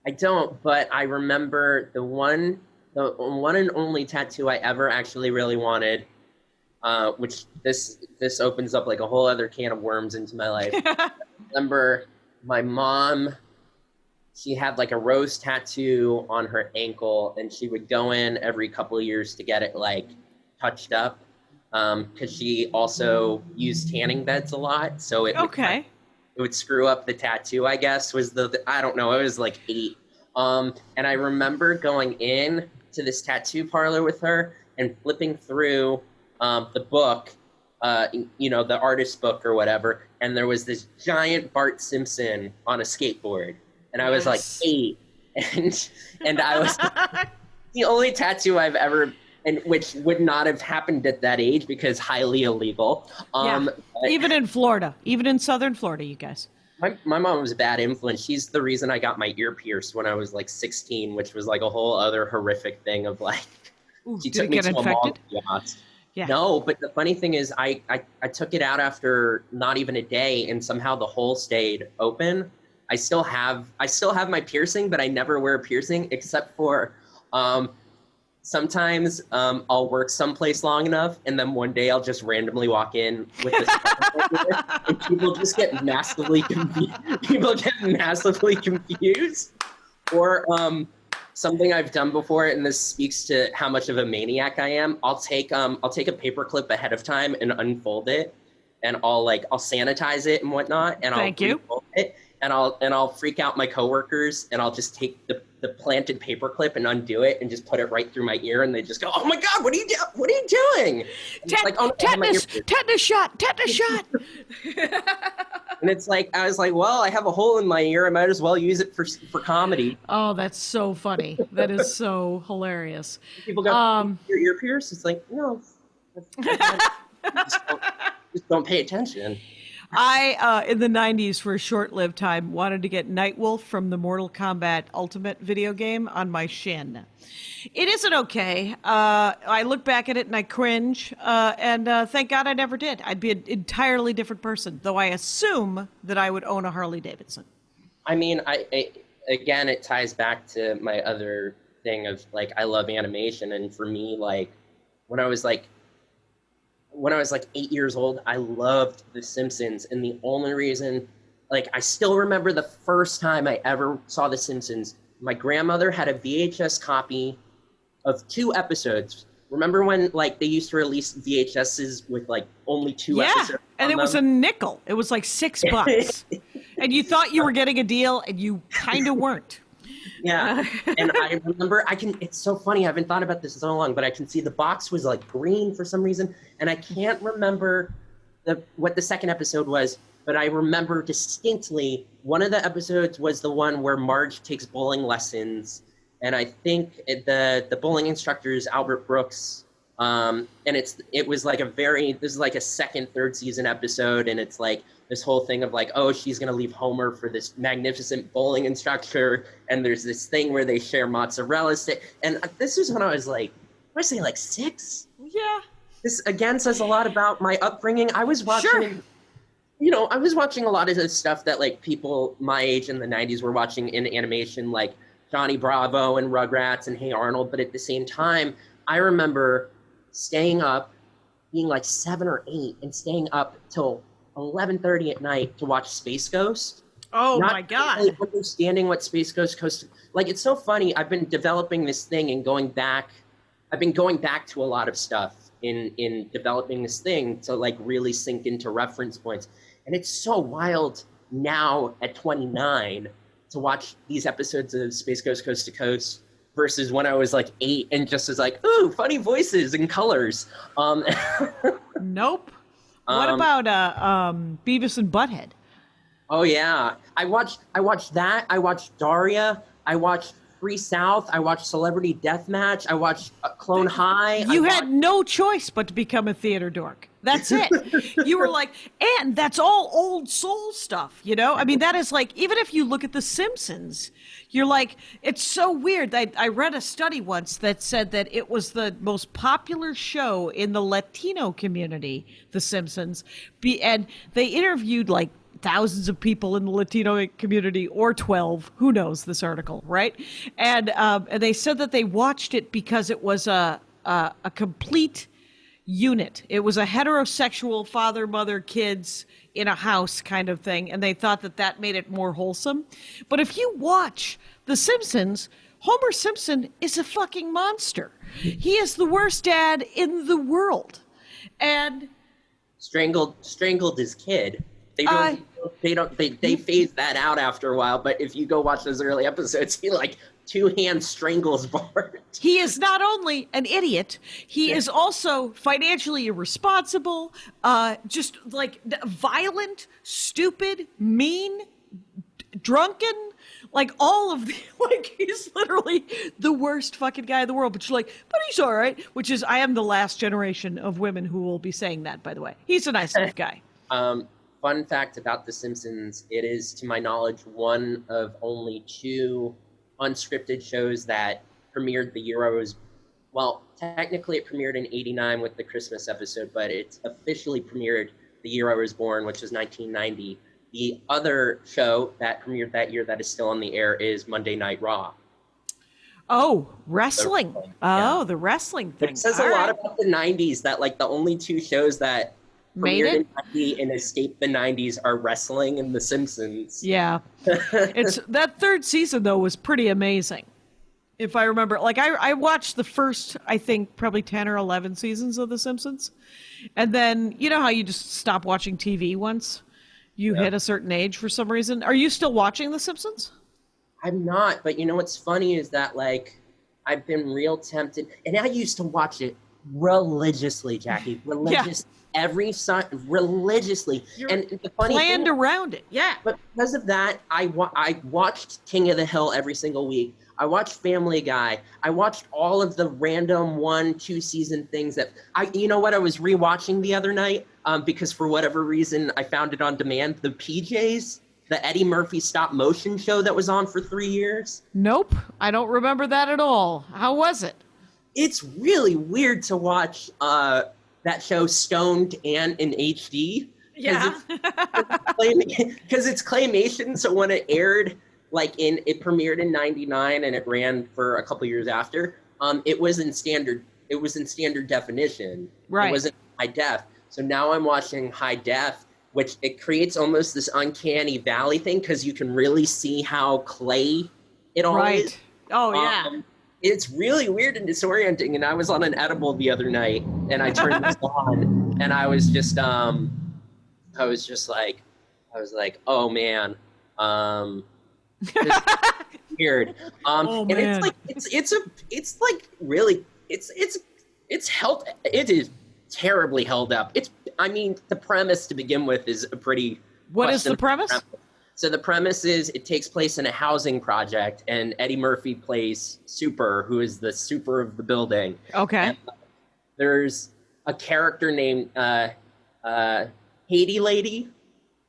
I don't, but I remember the one and only tattoo I ever actually really wanted, which this opens up like a whole other can of worms into my life. I remember my mom, she had like a rose tattoo on her ankle, and she would go in every couple of years to get it like touched up, because she also used tanning beds a lot, so it would screw up the tattoo, I guess, was I don't know, it was like 8. And I remember going in to this tattoo parlor with her and flipping through the book, the artist book or whatever, and there was this giant Bart Simpson on a skateboard. And I was like 8, and I was the only tattoo I've ever, and which would not have happened at that age because highly illegal. Even in Florida, even in southern Florida, you guys. My mom was a bad influence. She's the reason I got my ear pierced when I was like 16, which was like a whole other horrific thing of like, she took me to a mall yacht. Yeah. No, but the funny thing is I took it out after not even a day, and somehow the hole stayed open. I still have my piercing, but I never wear a piercing except for sometimes I'll work someplace long enough, and then one day I'll just randomly walk in with this and people just get massively confused. Or something I've done before, and this speaks to how much of a maniac I am. I'll take a paper clip ahead of time and unfold it, and I'll sanitize it and whatnot, and I'll unfold it. And I'll freak out my coworkers, and I'll just take the planted paper clip and undo it and just put it right through my ear, and they just go, "Oh my God, what are you doing?" Tetanus shot. And it's like, I was like, well, I have a hole in my ear. I might as well use it for comedy. Oh, that's so funny. That is so hilarious. People go, your ear pierced? It's like, no. Just don't pay attention. I, in the 90s, for a short-lived time, wanted to get Nightwolf from the Mortal Kombat Ultimate video game on my shin. It isn't okay. I look back at it and I cringe, and thank God I never did. I'd be an entirely different person, though I assume that I would own a Harley Davidson. I mean, again, it ties back to my other thing of, like, I love animation, and for me, like, when I was like 8 years old, I loved The Simpsons. And the only reason, like, I still remember the first time I ever saw The Simpsons. My grandmother had a VHS copy of 2 episodes. Remember when like they used to release VHSs with like only 2 episodes? And it was a nickel. It was like $6. And you thought you were getting a deal, and you kind of weren't. Yeah. And I remember it's so funny. I haven't thought about this in so long, but I can see the box was like green for some reason. And I can't remember what the second episode was, but I remember distinctly one of the episodes was the one where Marge takes bowling lessons. And I think the bowling instructor is Albert Brooks. And it was like this is like a second, third season episode. And it's like this whole thing of like, oh, she's going to leave Homer for this magnificent bowling instructor. And there's this thing where they share mozzarella stick. And this was when I was like, I say like 6. Yeah. This again says a lot about my upbringing. I was watching, I was watching a lot of the stuff that like people my age in the 90s were watching in animation, like Johnny Bravo and Rugrats and Hey Arnold. But at the same time, I remember staying up, being like 7 or 8, and staying up till 11:30 at night to watch Space Ghost. Oh my God! Really understanding what Space Ghost like. It's so funny. I've been developing this thing and going back. I've been going back to a lot of stuff in developing this thing to like really sink into reference points. And it's so wild now at 29 to watch these episodes of Space Ghost Coast to Coast versus when I was like 8 and just was like, ooh, funny voices and colors. Nope. What about Beavis and Butthead? Oh yeah, I watched that. I watched Daria. I watched Free South. I watched Celebrity Deathmatch. I watched Clone High. You had no choice but to become a theater dork. That's it. You were like, and that's all old soul stuff, you know? I mean, that is like, even if you look at The Simpsons, you're like, it's so weird. I read a study once that said that it was the most popular show in the Latino community, The Simpsons. And they interviewed like thousands of people in the Latino community, or 12, who knows this article, right? And they said that they watched it because it was a complete unit. It was a heterosexual father, mother, kids in a house kind of thing, and they thought that made it more wholesome. But if you watch The Simpsons, Homer Simpson is a fucking monster. He is the worst dad in the world. And strangled his kid. They phase that out after a while, but if you go watch those early episodes, he like 2-hand strangles Bart. He is not only an idiot, he is also financially irresponsible, just like violent, stupid, mean, drunken, like all of the, like he's literally the worst fucking guy in the world. But you're like, but he's all right, which is, I am the last generation of women who will be saying that, by the way. He's a nice enough guy. Fun fact about The Simpsons, it is, to my knowledge, one of only 2 unscripted shows that premiered the year I was, well, technically it premiered in 89 with the Christmas episode, but it officially premiered the year I was born, which is 1990. The other show that premiered that year that is still on the air is Monday Night Raw. Oh, wrestling. The wrestling thing. It says a lot about the 90s that like the only 2 shows that premiered in 90 and escaped the 90s are wrestling and The Simpsons. Yeah. It's that 3rd season though was pretty amazing. If I remember, like I watched the first, I think probably 10 or 11 seasons of The Simpsons. And then, you know how you just stop watching TV once you hit a certain age for some reason? Are you still watching The Simpsons? I'm not, but you know what's funny is that like I've been real tempted, and I used to watch it religiously, Jackie. Religiously. And the funny planned thing, around it. Yeah. But because of that, I watched King of the Hill every single week. I watched Family Guy. I watched all of the random 1-2 season things that you know what I was rewatching the other night because for whatever reason I found it on demand. The PJs, the Eddie Murphy stop motion show that was on for 3 years. Nope, I don't remember that at all. How was it? It's really weird to watch that show stoned and in HD. Yeah. Because it's claymation, so when it aired, it premiered in 99 and it ran for a couple years after, it was in standard definition. Right. It wasn't high def. So now I'm watching high def, which it creates almost this uncanny valley thing because you can really see how clay it all is. Oh, yeah. It's really weird and disorienting. And I was on an edible the other night, and I turned this on, and I was like, oh man, this is weird. Oh, and man. it's held. It is terribly held up. I mean, the premise to begin with is a pretty. What is the premise? So the premise is it takes place in a housing project, and Eddie Murphy plays Super, who is the super of the building. Okay. And there's a character named Haiti Lady,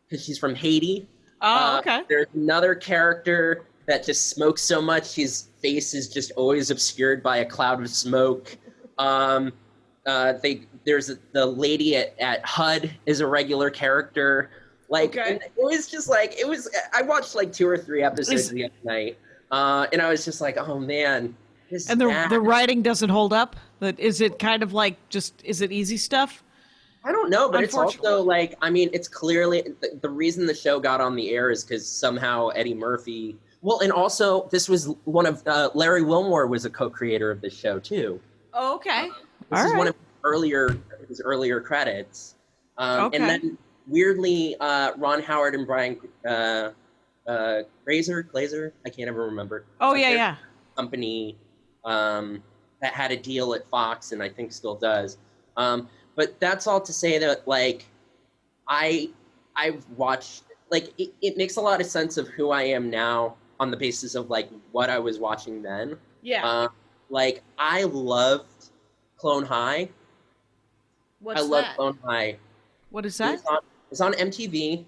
because she's from Haiti. Oh, okay. There's another character that just smokes so much his face is just always obscured by a cloud of smoke. There's the lady at HUD is a regular character. Like, Okay. it was just like, I watched like 2 or 3 episodes the other night, and I was just like, oh man. And the writing doesn't hold up? Is it kind of like is it easy stuff? I don't know, but it's also like, I mean, it's clearly, the reason the show got on the air is because somehow Eddie Murphy, well, and also this was one of, Larry Wilmore was a co-creator of this show too. Oh, okay. This is one of his earlier credits. Okay. And then weirdly, Ron Howard and Brian Glazer, I can't ever remember. Oh, yeah. Company that had a deal at Fox, and I think still does. But that's all to say that, like, I've watched, like, it makes a lot of sense of who I am now on the basis of, like, what I was watching then. Yeah. Like, I loved Clone High. What's I love that? Clone High. What is that? It's on MTV,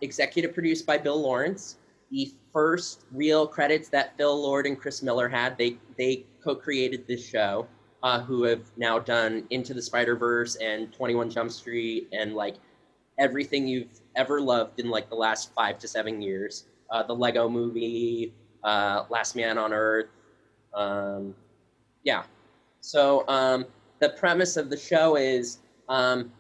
executive produced by Bill Lawrence. The first real credits that Phil Lord and Chris Miller had, they co-created this show, who have now done Into the Spider-Verse and 21 Jump Street and like everything you've ever loved in like the last 5 to 7 years. The Lego Movie, Last Man on Earth. Yeah. So the premise of the show is, and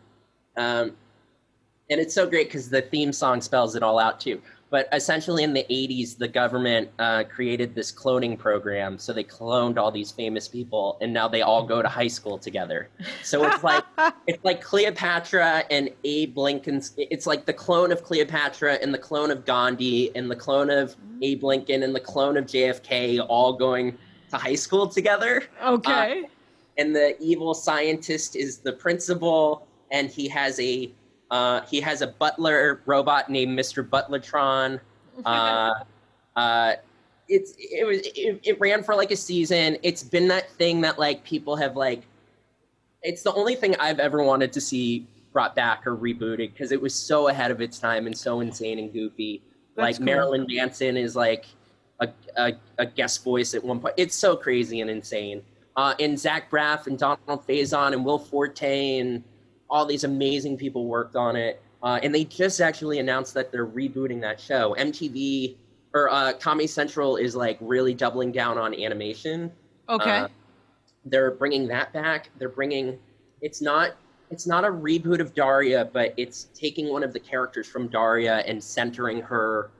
it's so great because the theme song spells it all out too. But essentially in the 80s, the government created this cloning program. So they cloned all these famous people, and now they all go to high school together. So it's like Cleopatra and Abe Lincoln's. It's like the clone of Cleopatra and the clone of Gandhi and the clone of Abe Lincoln and the clone of JFK all going to high school together. Okay. And the evil scientist is the principal, and he has a butler robot named Mr. Butlertron. It ran for like a season. It's been that thing that like people have like. It's the only thing I've ever wanted to see brought back or rebooted because it was so ahead of its time and so insane and goofy. That's cool. Marilyn Manson is like a guest voice at one point. It's so crazy and insane. And Zach Braff and Donald Faison and Will Forte and all these amazing people worked on it. And they just actually announced that they're rebooting that show. MTV or Comedy Central is like really doubling down on animation. Okay. They're bringing that back. It's not a reboot of Daria, but it's taking one of the characters from Daria and centering her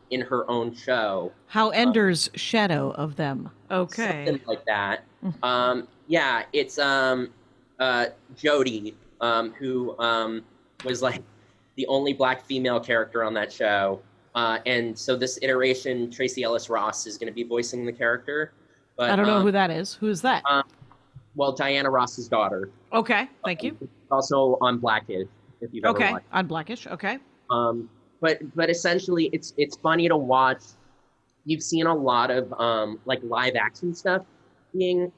in her own show. How Ender's shadow of them. Okay. Something like that. Yeah, it's Jodie, who was like the only black female character on that show. And so this iteration, Tracy Ellis Ross is going to be voicing the character. But, I don't know who that is. Who is that? Well, Diana Ross's daughter. Okay, thank you. Also on Blackish, if you've ever watched. On Blackish, okay. But essentially, it's funny to watch. You've seen a lot of like live action stuff being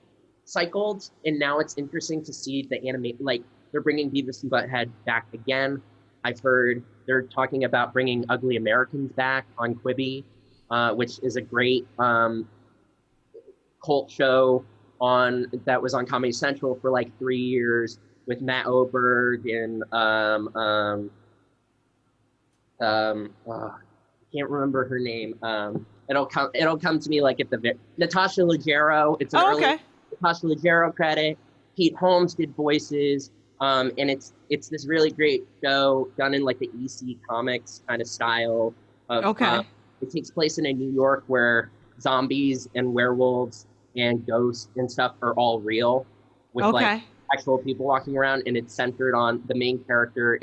cycled, and now it's interesting to see the animate. Like they're bringing Beavis and Butthead back again. I've heard they're talking about bringing Ugly Americans back on Quibi, which is a great cult show that was on Comedy Central for like 3 years with Matt Oberg and can't remember her name. It'll come to me like at the Natasha Leggero. It's an early Natasha Leggero credit. Pete Holmes did voices, and it's this really great show done in like the EC Comics kind of style. It takes place in a New York where zombies and werewolves and ghosts and stuff are all real, with like actual people walking around, and it's centered on the main character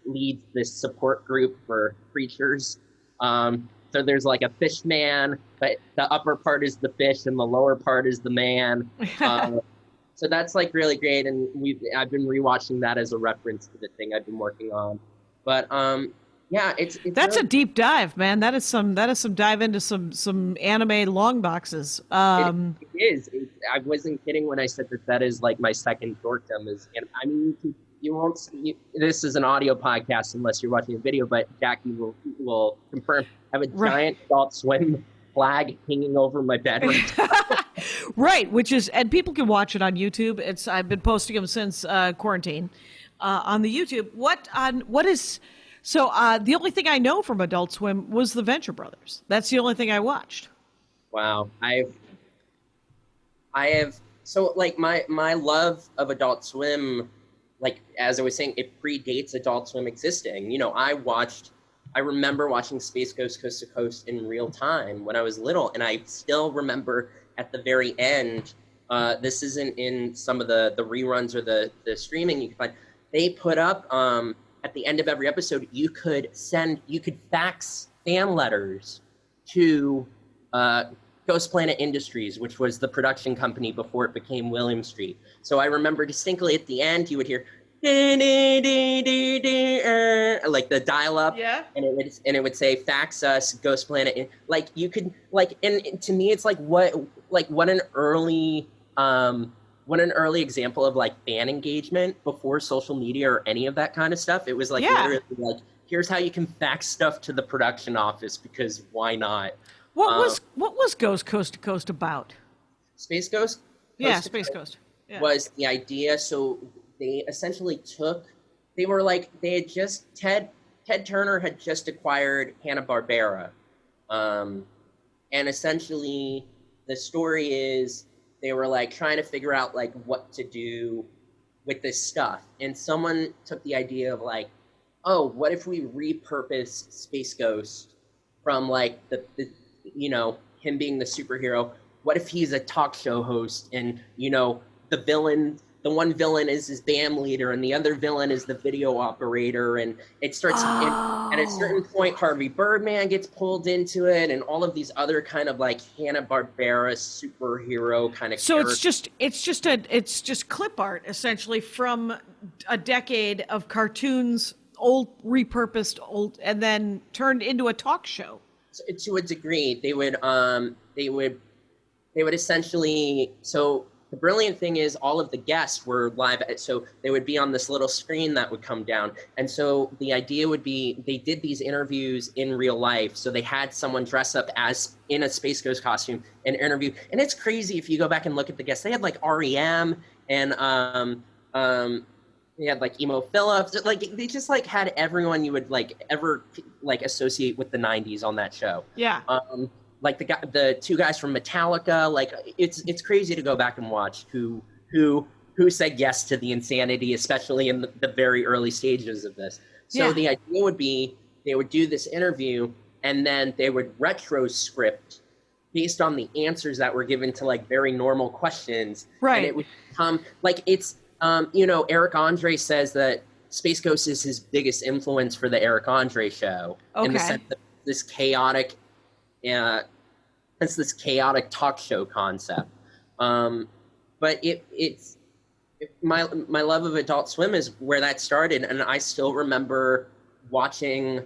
leads this support group for creatures. So there's like a fish man, but the upper part is the fish and the lower part is the man. So that's like really great, and I've been rewatching that as a reference to the thing I've been working on. But yeah, it's that's really a deep dive, man. That is some dive into some anime long boxes. It is. I wasn't kidding when I said that is like my second dorkdom. And I mean, you won't see, this is an audio podcast unless you're watching a video, but Jackie will confirm. I have a giant Adult Swim flag hanging over my bed right now. Right, which is, and people can watch it on YouTube. I've been posting them since quarantine on the YouTube. So the only thing I know from Adult Swim was the Venture Brothers. That's the only thing I watched. Wow. I have, so like my love of Adult Swim, like as I was saying, it predates Adult Swim existing. You know, I remember watching Space Ghost Coast to Coast in real time when I was little, and I still remember at the very end, this isn't in some of the reruns or the streaming you can find, they put up at the end of every episode, you could fax fan letters to Ghost Planet Industries, which was the production company before it became William Street. So I remember distinctly at the end, you would hear like the dial-up, and it would say fax us Ghost Planet. Like you could and to me it's like what an early example of like fan engagement before social media or any of that kind of stuff. It was like literally like, here's how you can fax stuff to the production office, because why not? What was Ghost Coast to Coast about? Space Ghost? Space Ghost. Yeah. Was the idea. So they essentially Ted Turner had just acquired Hanna-Barbera. And essentially the story is they were like trying to figure out like what to do with this stuff. And someone took the idea of like, oh, what if we repurpose Space Ghost from like the you know, him being the superhero? What if he's a talk show host and, you know, the one villain is his band leader and the other villain is the video operator, and it starts at a certain point Harvey Birdman gets pulled into it, and all of these other kind of like Hanna-Barbera superhero kind of so characters. it's just clip art essentially from a decade of cartoons, repurposed and then turned into a talk show. So, to a degree, they would essentially, so the brilliant thing is all of the guests were live, so they would be on this little screen that would come down. And so the idea would be they did these interviews in real life. So they had someone dress up as in a Space Ghost costume and interview. And it's crazy if you go back and look at the guests. They had like REM and they had like Emo Phillips. Like they just like had everyone you would like ever like associate with the 90s on that show. Yeah. Like the two guys from Metallica, like it's crazy to go back and watch who said yes to the insanity, especially in the very early stages of this. So the idea would be they would do this interview and then they would retro script based on the answers that were given to like very normal questions. Right. And it would come like it's you know, Eric Andre says that Space Ghost is his biggest influence for the Eric Andre show. Okay. In the sense that this chaotic it's this chaotic talk show concept. But it's my love of Adult Swim is where that started, and I still remember watching,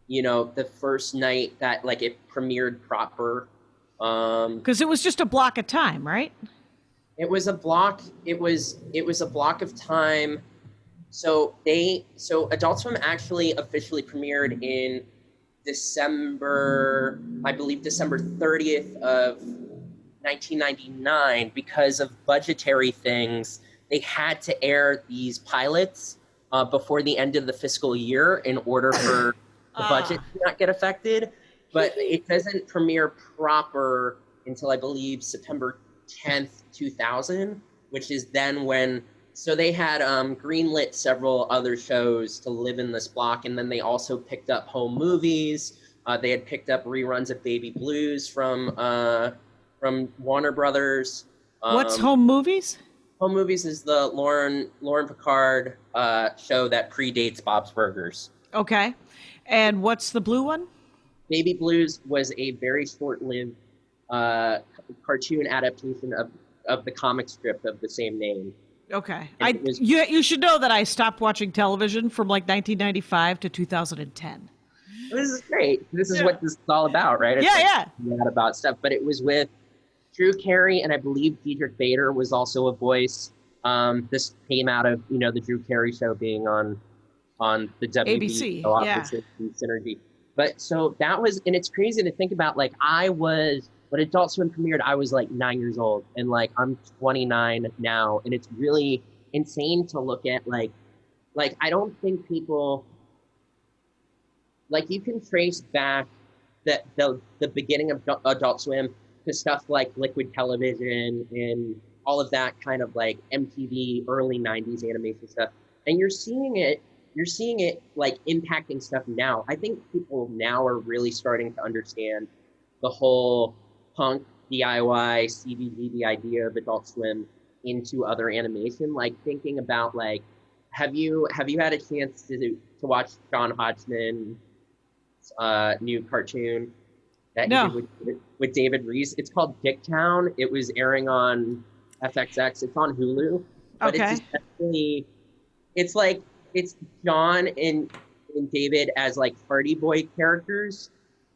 you know, the first night that like it premiered proper. Because it was just a block of time, right? It was a block. It was a block of time. So Adult Swim actually officially premiered in December 30th of 1999. Because of budgetary things, they had to air these pilots before the end of the fiscal year in order for the budget to not get affected. But it doesn't premiere proper until I believe September 10th, 2000, which is then when. So they had greenlit several other shows to live in this block, and then they also picked up home movies. They had picked up reruns of Baby Blues from Warner Brothers. What's Home Movies? Home Movies is the Lauren Picard show that predates Bob's Burgers. Okay. And what's the blue one? Baby Blues was a very short-lived cartoon adaptation of the comic strip of the same name. Okay. You should know that I stopped watching television from like 1995 to 2010. This is great. This is what this is all about, right? It's not about stuff, but it was with Drew Carey, and I believe Diedrich Bader was also a voice. This came out of the Drew Carey show being on the WB, ABC, Synergy. But so that was, and it's crazy to think about. Like when Adult Swim premiered, I was like 9 years old, and like I'm 29 now, and it's really insane to look at. Like I don't think people, like, you can trace back the beginning of Adult Swim to stuff like Liquid Television and all of that kind of like MTV early 90s animation stuff, and you're seeing it like impacting stuff now. I think people now are really starting to understand the whole punk, DIY, CBG, the idea of Adult Swim into other animation. Like thinking about like, have you had a chance to watch John Hodgman's new cartoon that he did with David Reese? It's called Dicktown. It was airing on FXX. It's on Hulu. But it's essentially, it's John and David as like Hardy Boy characters,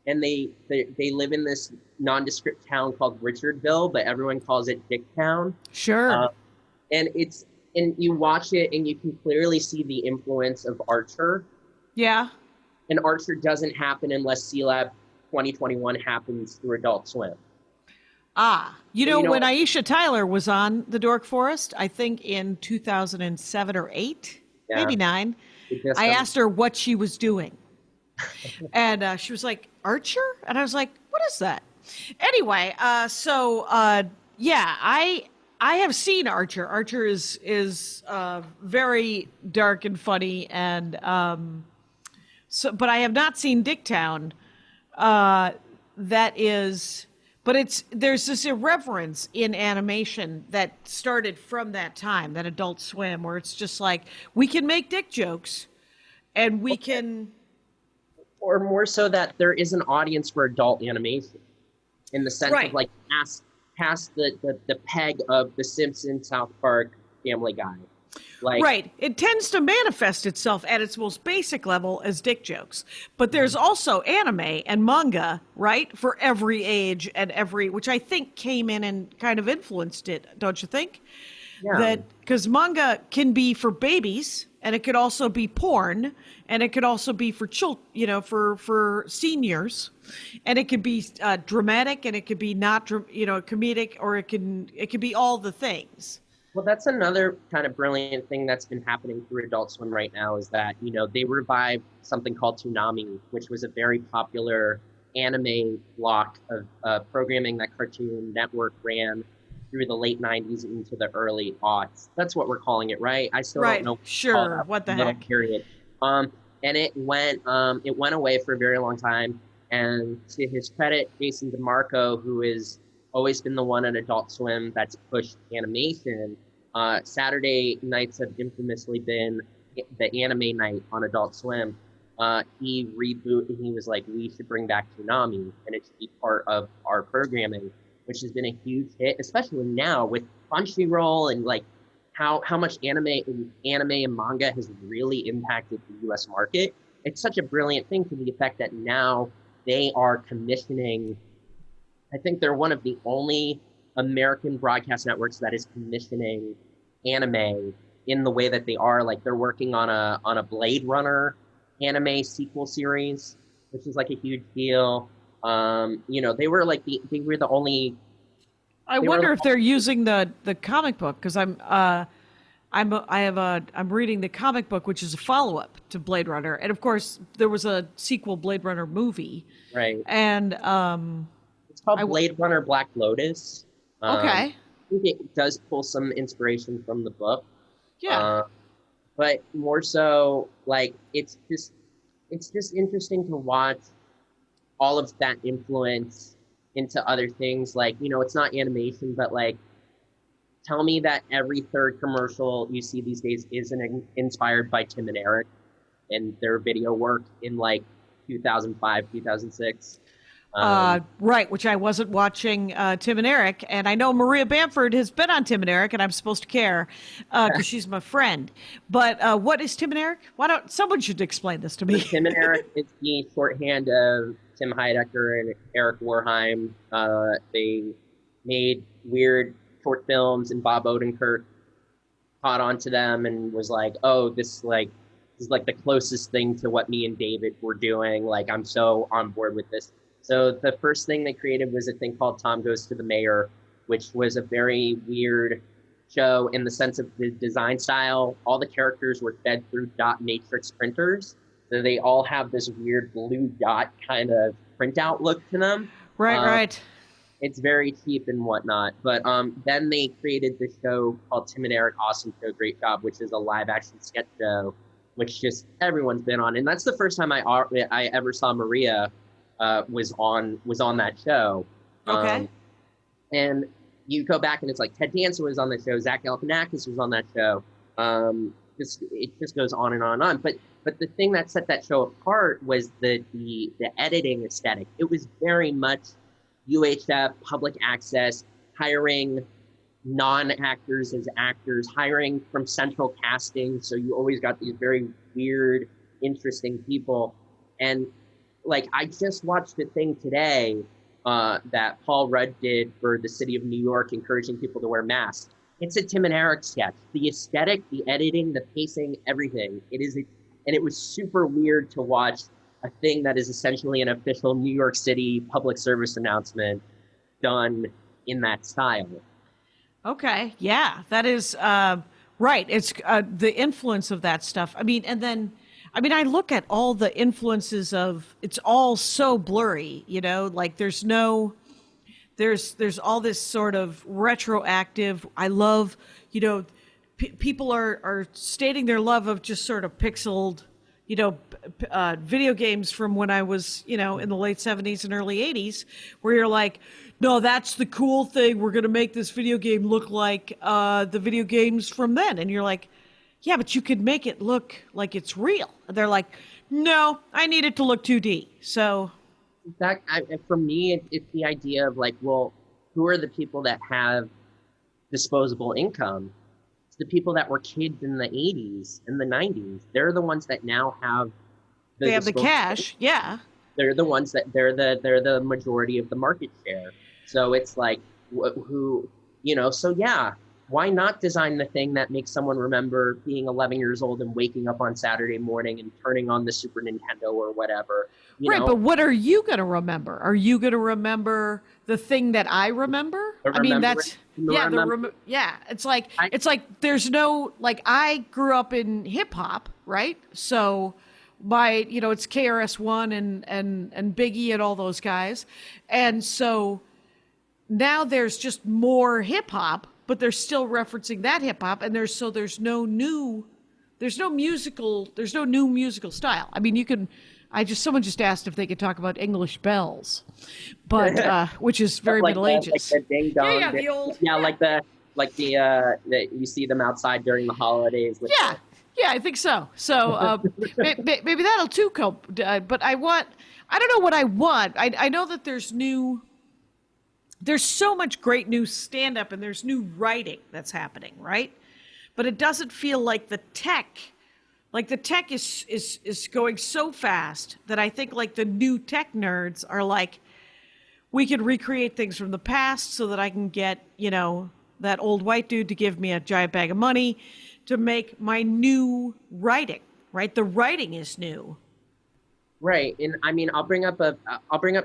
and they live in this nondescript town called Richardville, but everyone calls it Dicktown. Sure. And you watch it and you can clearly see the influence of Archer. Yeah. And Archer doesn't happen unless C-Lab 2021 happens through Adult Swim. When Aisha Tyler was on The Dork Forest, I think in 2007 or 8, maybe 9, I asked her what she was doing. And she was like, Archer? And I was like, what is that? Anyway, I have seen Archer. Archer is very dark and funny, and but I have not seen Dicktown. There's this irreverence in animation that started from that time, that Adult Swim, where it's just like, we can make dick jokes, and we can... Or more so that there is an audience for adult animation, in the sense of like past the peg of The Simpsons, South Park, Family Guy. Like, it tends to manifest itself at its most basic level as dick jokes, but there's also anime and manga, right, for every age and which I think came in and kind of influenced it, don't you think? Yeah. That because manga can be for babies, and it could also be porn, and it could also be for children, for seniors, and it could be dramatic, and it could be not, comedic, or it could be all the things. Well, that's another kind of brilliant thing that's been happening through Adult Swim right now, is that, they revived something called Toonami, which was a very popular anime block of programming that Cartoon Network ran through the late 90s into the early aughts. That's what we're calling it, right? I still don't know. Sure. What the heck? Period. And it went away for a very long time. And to his credit, Jason DeMarco, who has always been the one at Adult Swim that's pushed animation, Saturday nights have infamously been the anime night on Adult Swim. He rebooted, and he was like, we should bring back Toonami, and it should be part of our programming, which has been a huge hit, especially now with Crunchyroll and like how much anime and manga has really impacted the U.S. market. It's such a brilliant thing, to the effect that now they are commissioning. I think they're one of the only American broadcast networks that is commissioning anime in the way that they are. Like, they're working on a Blade Runner anime sequel series, which is like a huge deal. They were the only. I wonder if they're using the comic book, because I'm reading the comic book, which is a follow-up to Blade Runner, and of course there was a sequel Blade Runner movie, right? And it's called Blade Runner Black Lotus. Okay. I think it does pull some inspiration from the book. Yeah. But more so, like, it's just interesting to watch all of that influence into other things. Like, you know, it's not animation, but like, tell me that every third commercial you see these days isn't inspired by Tim and Eric and their video work in like 2005, 2006. Right, which I wasn't watching Tim and Eric, and I know Maria Bamford has been on Tim and Eric, and I'm supposed to care because she's my friend. But what is Tim and Eric? Why don't someone should explain this to me? Tim and Eric is the shorthand of Tim Heidecker and Eric Warheim. They made weird short films, and Bob Odenkirk caught on to them and was like, "Oh, this is like the closest thing to what me and David were doing. Like, I'm so on board with this." So the first thing they created was a thing called Tom Goes to the Mayor, which was a very weird show in the sense of the design style. All the characters were fed through dot matrix printers. So they all have this weird blue dot kind of printout look to them. Right. It's very cheap and whatnot. But then they created this show called Tim and Eric Awesome Show Great Job, which is a live action sketch show, which just everyone's been on. And that's the first time I ever saw Maria was on that show. Okay. And you go back and it's like Ted Danson was on the show, Zach Galifianakis was on that show. It just goes on and on and on. But the thing that set that show apart was the editing aesthetic. It was very much UHF, public access, hiring non-actors as actors, hiring from central casting. So you always got these very weird, interesting people. And like, I just watched a thing today that Paul Rudd did for the city of New York, encouraging people to wear masks. It's a Tim and Eric sketch. The aesthetic, the editing, the pacing, everything. And it was super weird to watch a thing that is essentially an official New York City public service announcement done in that style. Okay, yeah, that is right. It's the influence of that stuff. I mean, I look at all the influences of, it's all so blurry, you know, like there's all this sort of retroactive. I love, you know, people are stating their love of just sort of pixeled, you know, video games from when I was, you know, in the late 70s and early 80s, where you're like, no, that's the cool thing. We're going to make this video game look like the video games from then. And you're like, yeah, but you could make it look like it's real. And they're like, no, I need it to look 2D. So for me, it's the idea of like, well, who are the people that have disposable income? It's the people that were kids in the 80s and the 90s. They're the ones that now have they have the cash. Yeah. They're the ones that they're the majority of the market share. So it's like who, you know, so yeah, why not design the thing that makes someone remember being 11 years old and waking up on Saturday morning and turning on the Super Nintendo or whatever? You know? But what are you going to remember? Are you going to remember the thing that I remember? I mean, that's it's like there's no, like, I grew up in hip hop, right? So you know, it's KRS-One and Biggie and all those guys. And so now there's just more hip hop, but they're still referencing that hip hop, and there's no new musical style. I mean, someone just asked if they could talk about English bells, but which is very Middle Ages. Like the ding dong. Like the you see them outside during the holidays. Yeah, I think so. So maybe that'll too cope. But I don't know what I want. I know that there's so much great new stand-up and there's new writing that's happening, right? But it doesn't feel like the tech is going so fast that I think like the new tech nerds are like, we can recreate things from the past so that I can get, you know, that old white dude to give me a giant bag of money to make my new writing, right? The writing is new. Right. And I mean, I'll bring up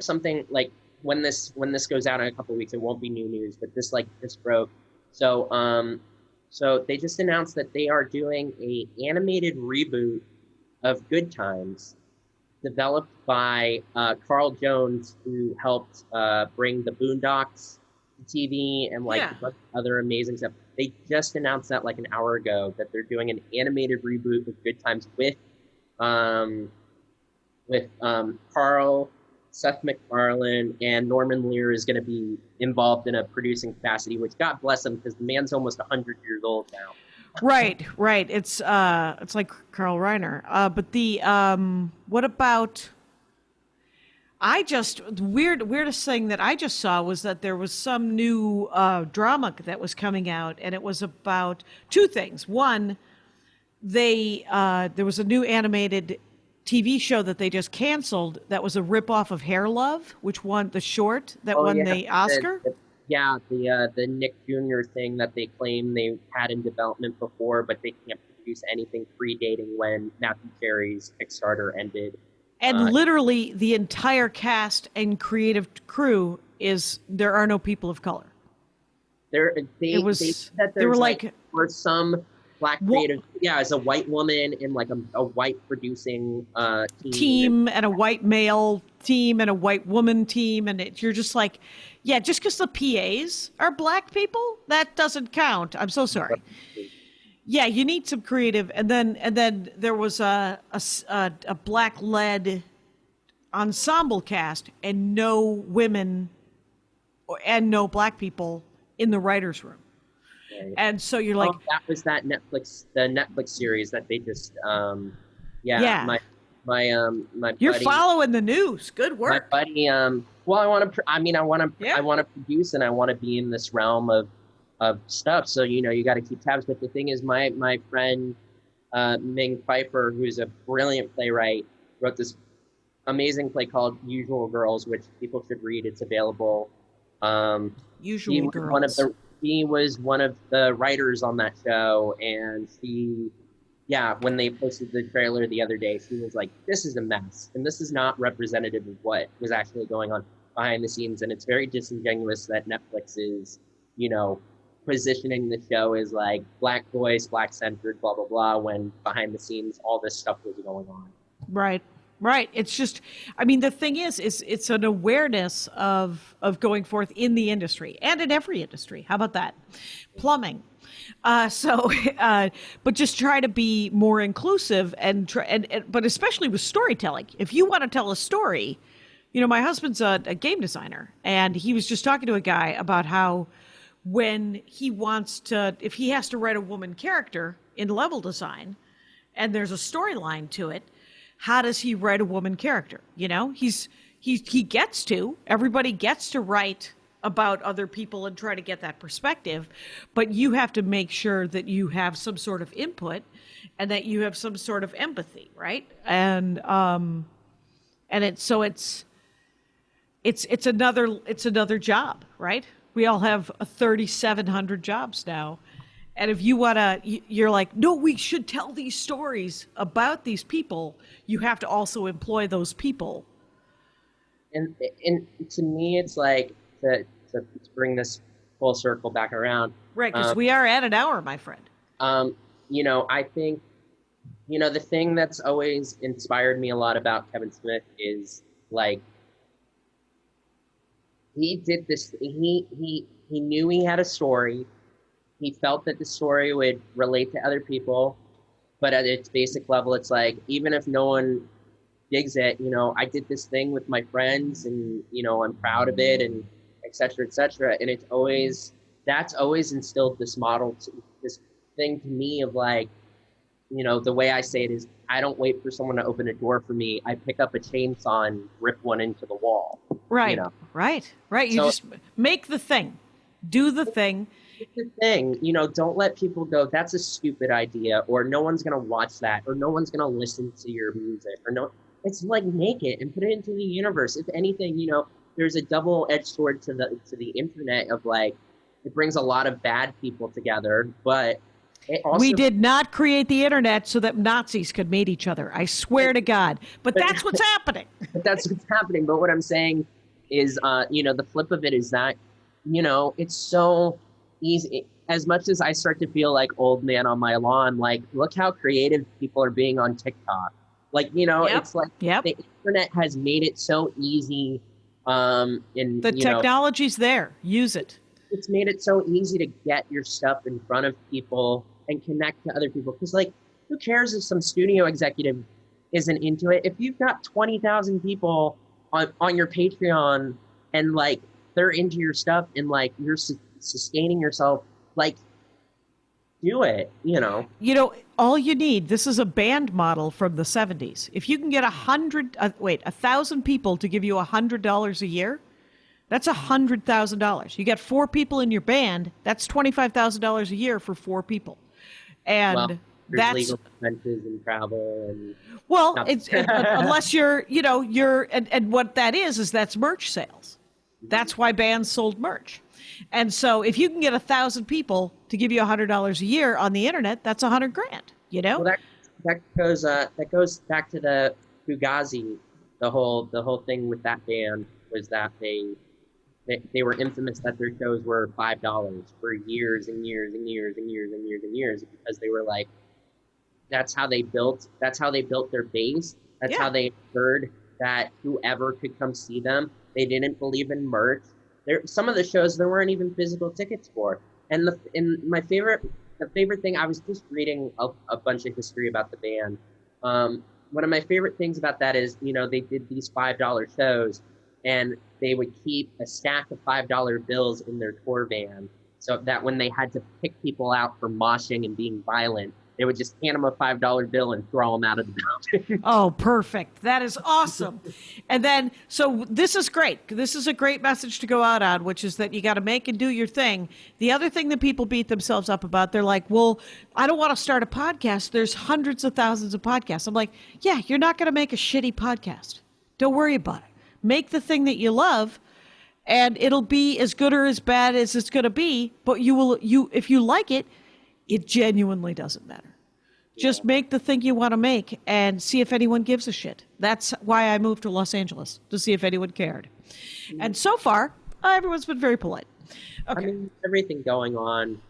something like when this goes out in a couple of weeks, it won't be new news, but this broke. So they just announced that they are doing a animated reboot of Good Times, developed by Carl Jones, who helped bring the Boondocks to TV and other amazing stuff. They just announced that like an hour ago that they're doing an animated reboot of Good Times with Carl Seth MacFarlane and Norman Lear is going to be involved in a producing capacity, which God bless him because the man's almost 100 years old now. Right. It's like Carl Reiner. But the what about? The weirdest thing that I just saw was that there was some new drama that was coming out, and it was about two things. One, there was a new animated TV show that they just canceled that was a ripoff of Hair Love, which won the short that won the Oscar. The Nick Jr. thing that they claim they had in development before, but they can't produce anything predating when Matthew Cherry's Kickstarter ended. And literally the entire cast and creative crew there are no people of color. They were like for some black creative, as a white woman in like a white producing team and a white male team and a white woman team, and you're just like, yeah, just because the PAs are black people, that doesn't count. I'm so sorry. Yeah, you need some creative, and then there was a black led ensemble cast and no women and no black people in the writers' room. Right. And so you're like, that was the Netflix series that they just my you're buddy, following the news. Good work. My buddy, I want to produce and I want to be in this realm of stuff. So, you got to keep tabs. But the thing is, my friend, Ming Pfeiffer, who's a brilliant playwright, wrote this amazing play called Usual Girls, which people should read. It's available. Usual Girls. He was one of the writers on that show, and when they posted the trailer the other day, she was like, this is a mess, and this is not representative of what was actually going on behind the scenes, and it's very disingenuous that Netflix is, positioning the show as like black voice, black centered, blah, blah, blah, when behind the scenes, all this stuff was going on. Right. It's just, the thing is it's an awareness of going forth in the industry and in every industry. How about that? Plumbing. But just try to be more inclusive but especially with storytelling. If you want to tell a story, my husband's a game designer, and he was just talking to a guy about how when if he has to write a woman character in level design and there's a storyline to it, how does he write a woman character? Everybody gets to write about other people and try to get that perspective, but you have to make sure that you have some sort of input and that you have some sort of empathy, right? And it's another job, right? We all have 3,700 jobs now. And if you want to, you're like, no, we should tell these stories about these people. You have to also employ those people. And to me, it's like, to bring this full circle back around. Right, because we are at an hour, my friend. I think, the thing that's always inspired me a lot about Kevin Smith is, like, he did this, he knew he had a story. He felt that the story would relate to other people, but at its basic level, it's like, even if no one digs it, I did this thing with my friends and, I'm proud of it and et cetera, et cetera. And that's always instilled this this thing to me of like, the way I say it is, I don't wait for someone to open a door for me. I pick up a chainsaw and rip one into the wall. Right, right. You just make the thing, do the thing. The thing, don't let people go, that's a stupid idea, or no one's going to watch that, or no one's going to listen to your music, it's like, make it and put it into the universe. If anything, there's a double-edged sword to the internet of like, it brings a lot of bad people together, but it also, we did not create the internet so that Nazis could meet each other. I swear to God. But that's what's happening. That's what's happening. But what I'm saying is, the flip of it is that, it's so easy. As much as I start to feel like old man on my lawn, like, look how creative people are being on TikTok. Like, it's like the internet has made it so easy. The technology's there. Use it. It's made it so easy to get your stuff in front of people and connect to other people. Because, like, who cares if some studio executive isn't into it? If you've got 20,000 people on your Patreon, and like they're into your stuff, and like you're sustaining yourself, like do it, all you need, this is a band model from the 70s. If you can get 1,000 people to give you $100 a year, that's $100,000. You get 4 people in your band, that's $25,000 a year for 4 people. And that's legal expenses and travel and it's unless you're and what that is that's merch sales. That's why bands sold merch. And so if you can get 1,000 people to give you $100 a year on the internet, that's $100,000, Well, that goes back to the Fugazi. The whole thing with that band was that they were infamous that their shows were $5 for years and years and years and years and years and years, because they were like, that's how they built their base. That's how they heard that whoever could come see them. They didn't believe in merch. Some of the shows there weren't even physical tickets for. And the favorite thing, I was just reading a bunch of history about the band. One of my favorite things about that is, they did these $5 shows, and they would keep a stack of $5 bills in their tour van, so that when they had to pick people out for moshing and being violent, they would just hand them a $5 bill and throw them out of the building. Oh, perfect. That is awesome. And then, so this is great. This is a great message to go out on, which is that you got to make and do your thing. The other thing that people beat themselves up about, they're like, well, I don't want to start a podcast. There's hundreds of thousands of podcasts. I'm like, yeah, you're not going to make a shitty podcast. Don't worry about it. Make the thing that you love, and it'll be as good or as bad as it's going to be. But if you like it, it genuinely doesn't matter. Just make the thing you want to make and see if anyone gives a shit. That's why I moved to Los Angeles, to see if anyone cared. And so far, everyone's been very polite. Okay. I mean, everything going on,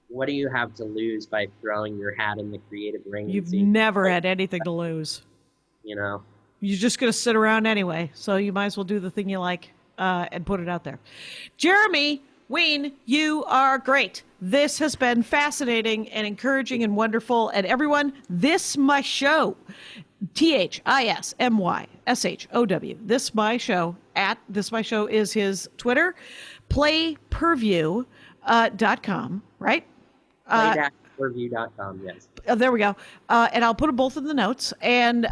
what do you have to lose by throwing your hat in the creative ring? You've never had anything to lose. You're just going to sit around anyway, so you might as well do the thing you like and put it out there. Jeremy, Wein, you are great. This has been fascinating and encouraging and wonderful. And everyone, This My Show, ThisMyShow, This My Show, at This My Show is his Twitter, playperview.com, right? Play-perview.com, yes. There we go. And I'll put them both in the notes. And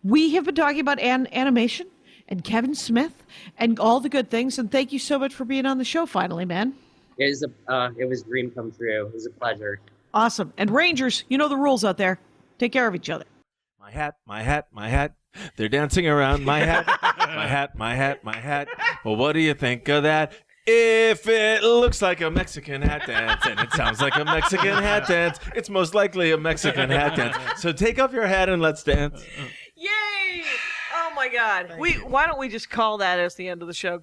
we have been talking about animation and Kevin Smith and all the good things. And thank you so much for being on the show finally, man. It was a dream come true. It was a pleasure. Awesome. And Rangers, you know the rules out there. Take care of each other. My hat, my hat, my hat. They're dancing around my hat. My hat, my hat, my hat. Well, what do you think of that? If it looks like a Mexican hat dance and it sounds like a Mexican hat dance, it's most likely a Mexican hat dance. So take off your hat and let's dance. Yay! Oh my God. Why don't we just call that as the end of the show?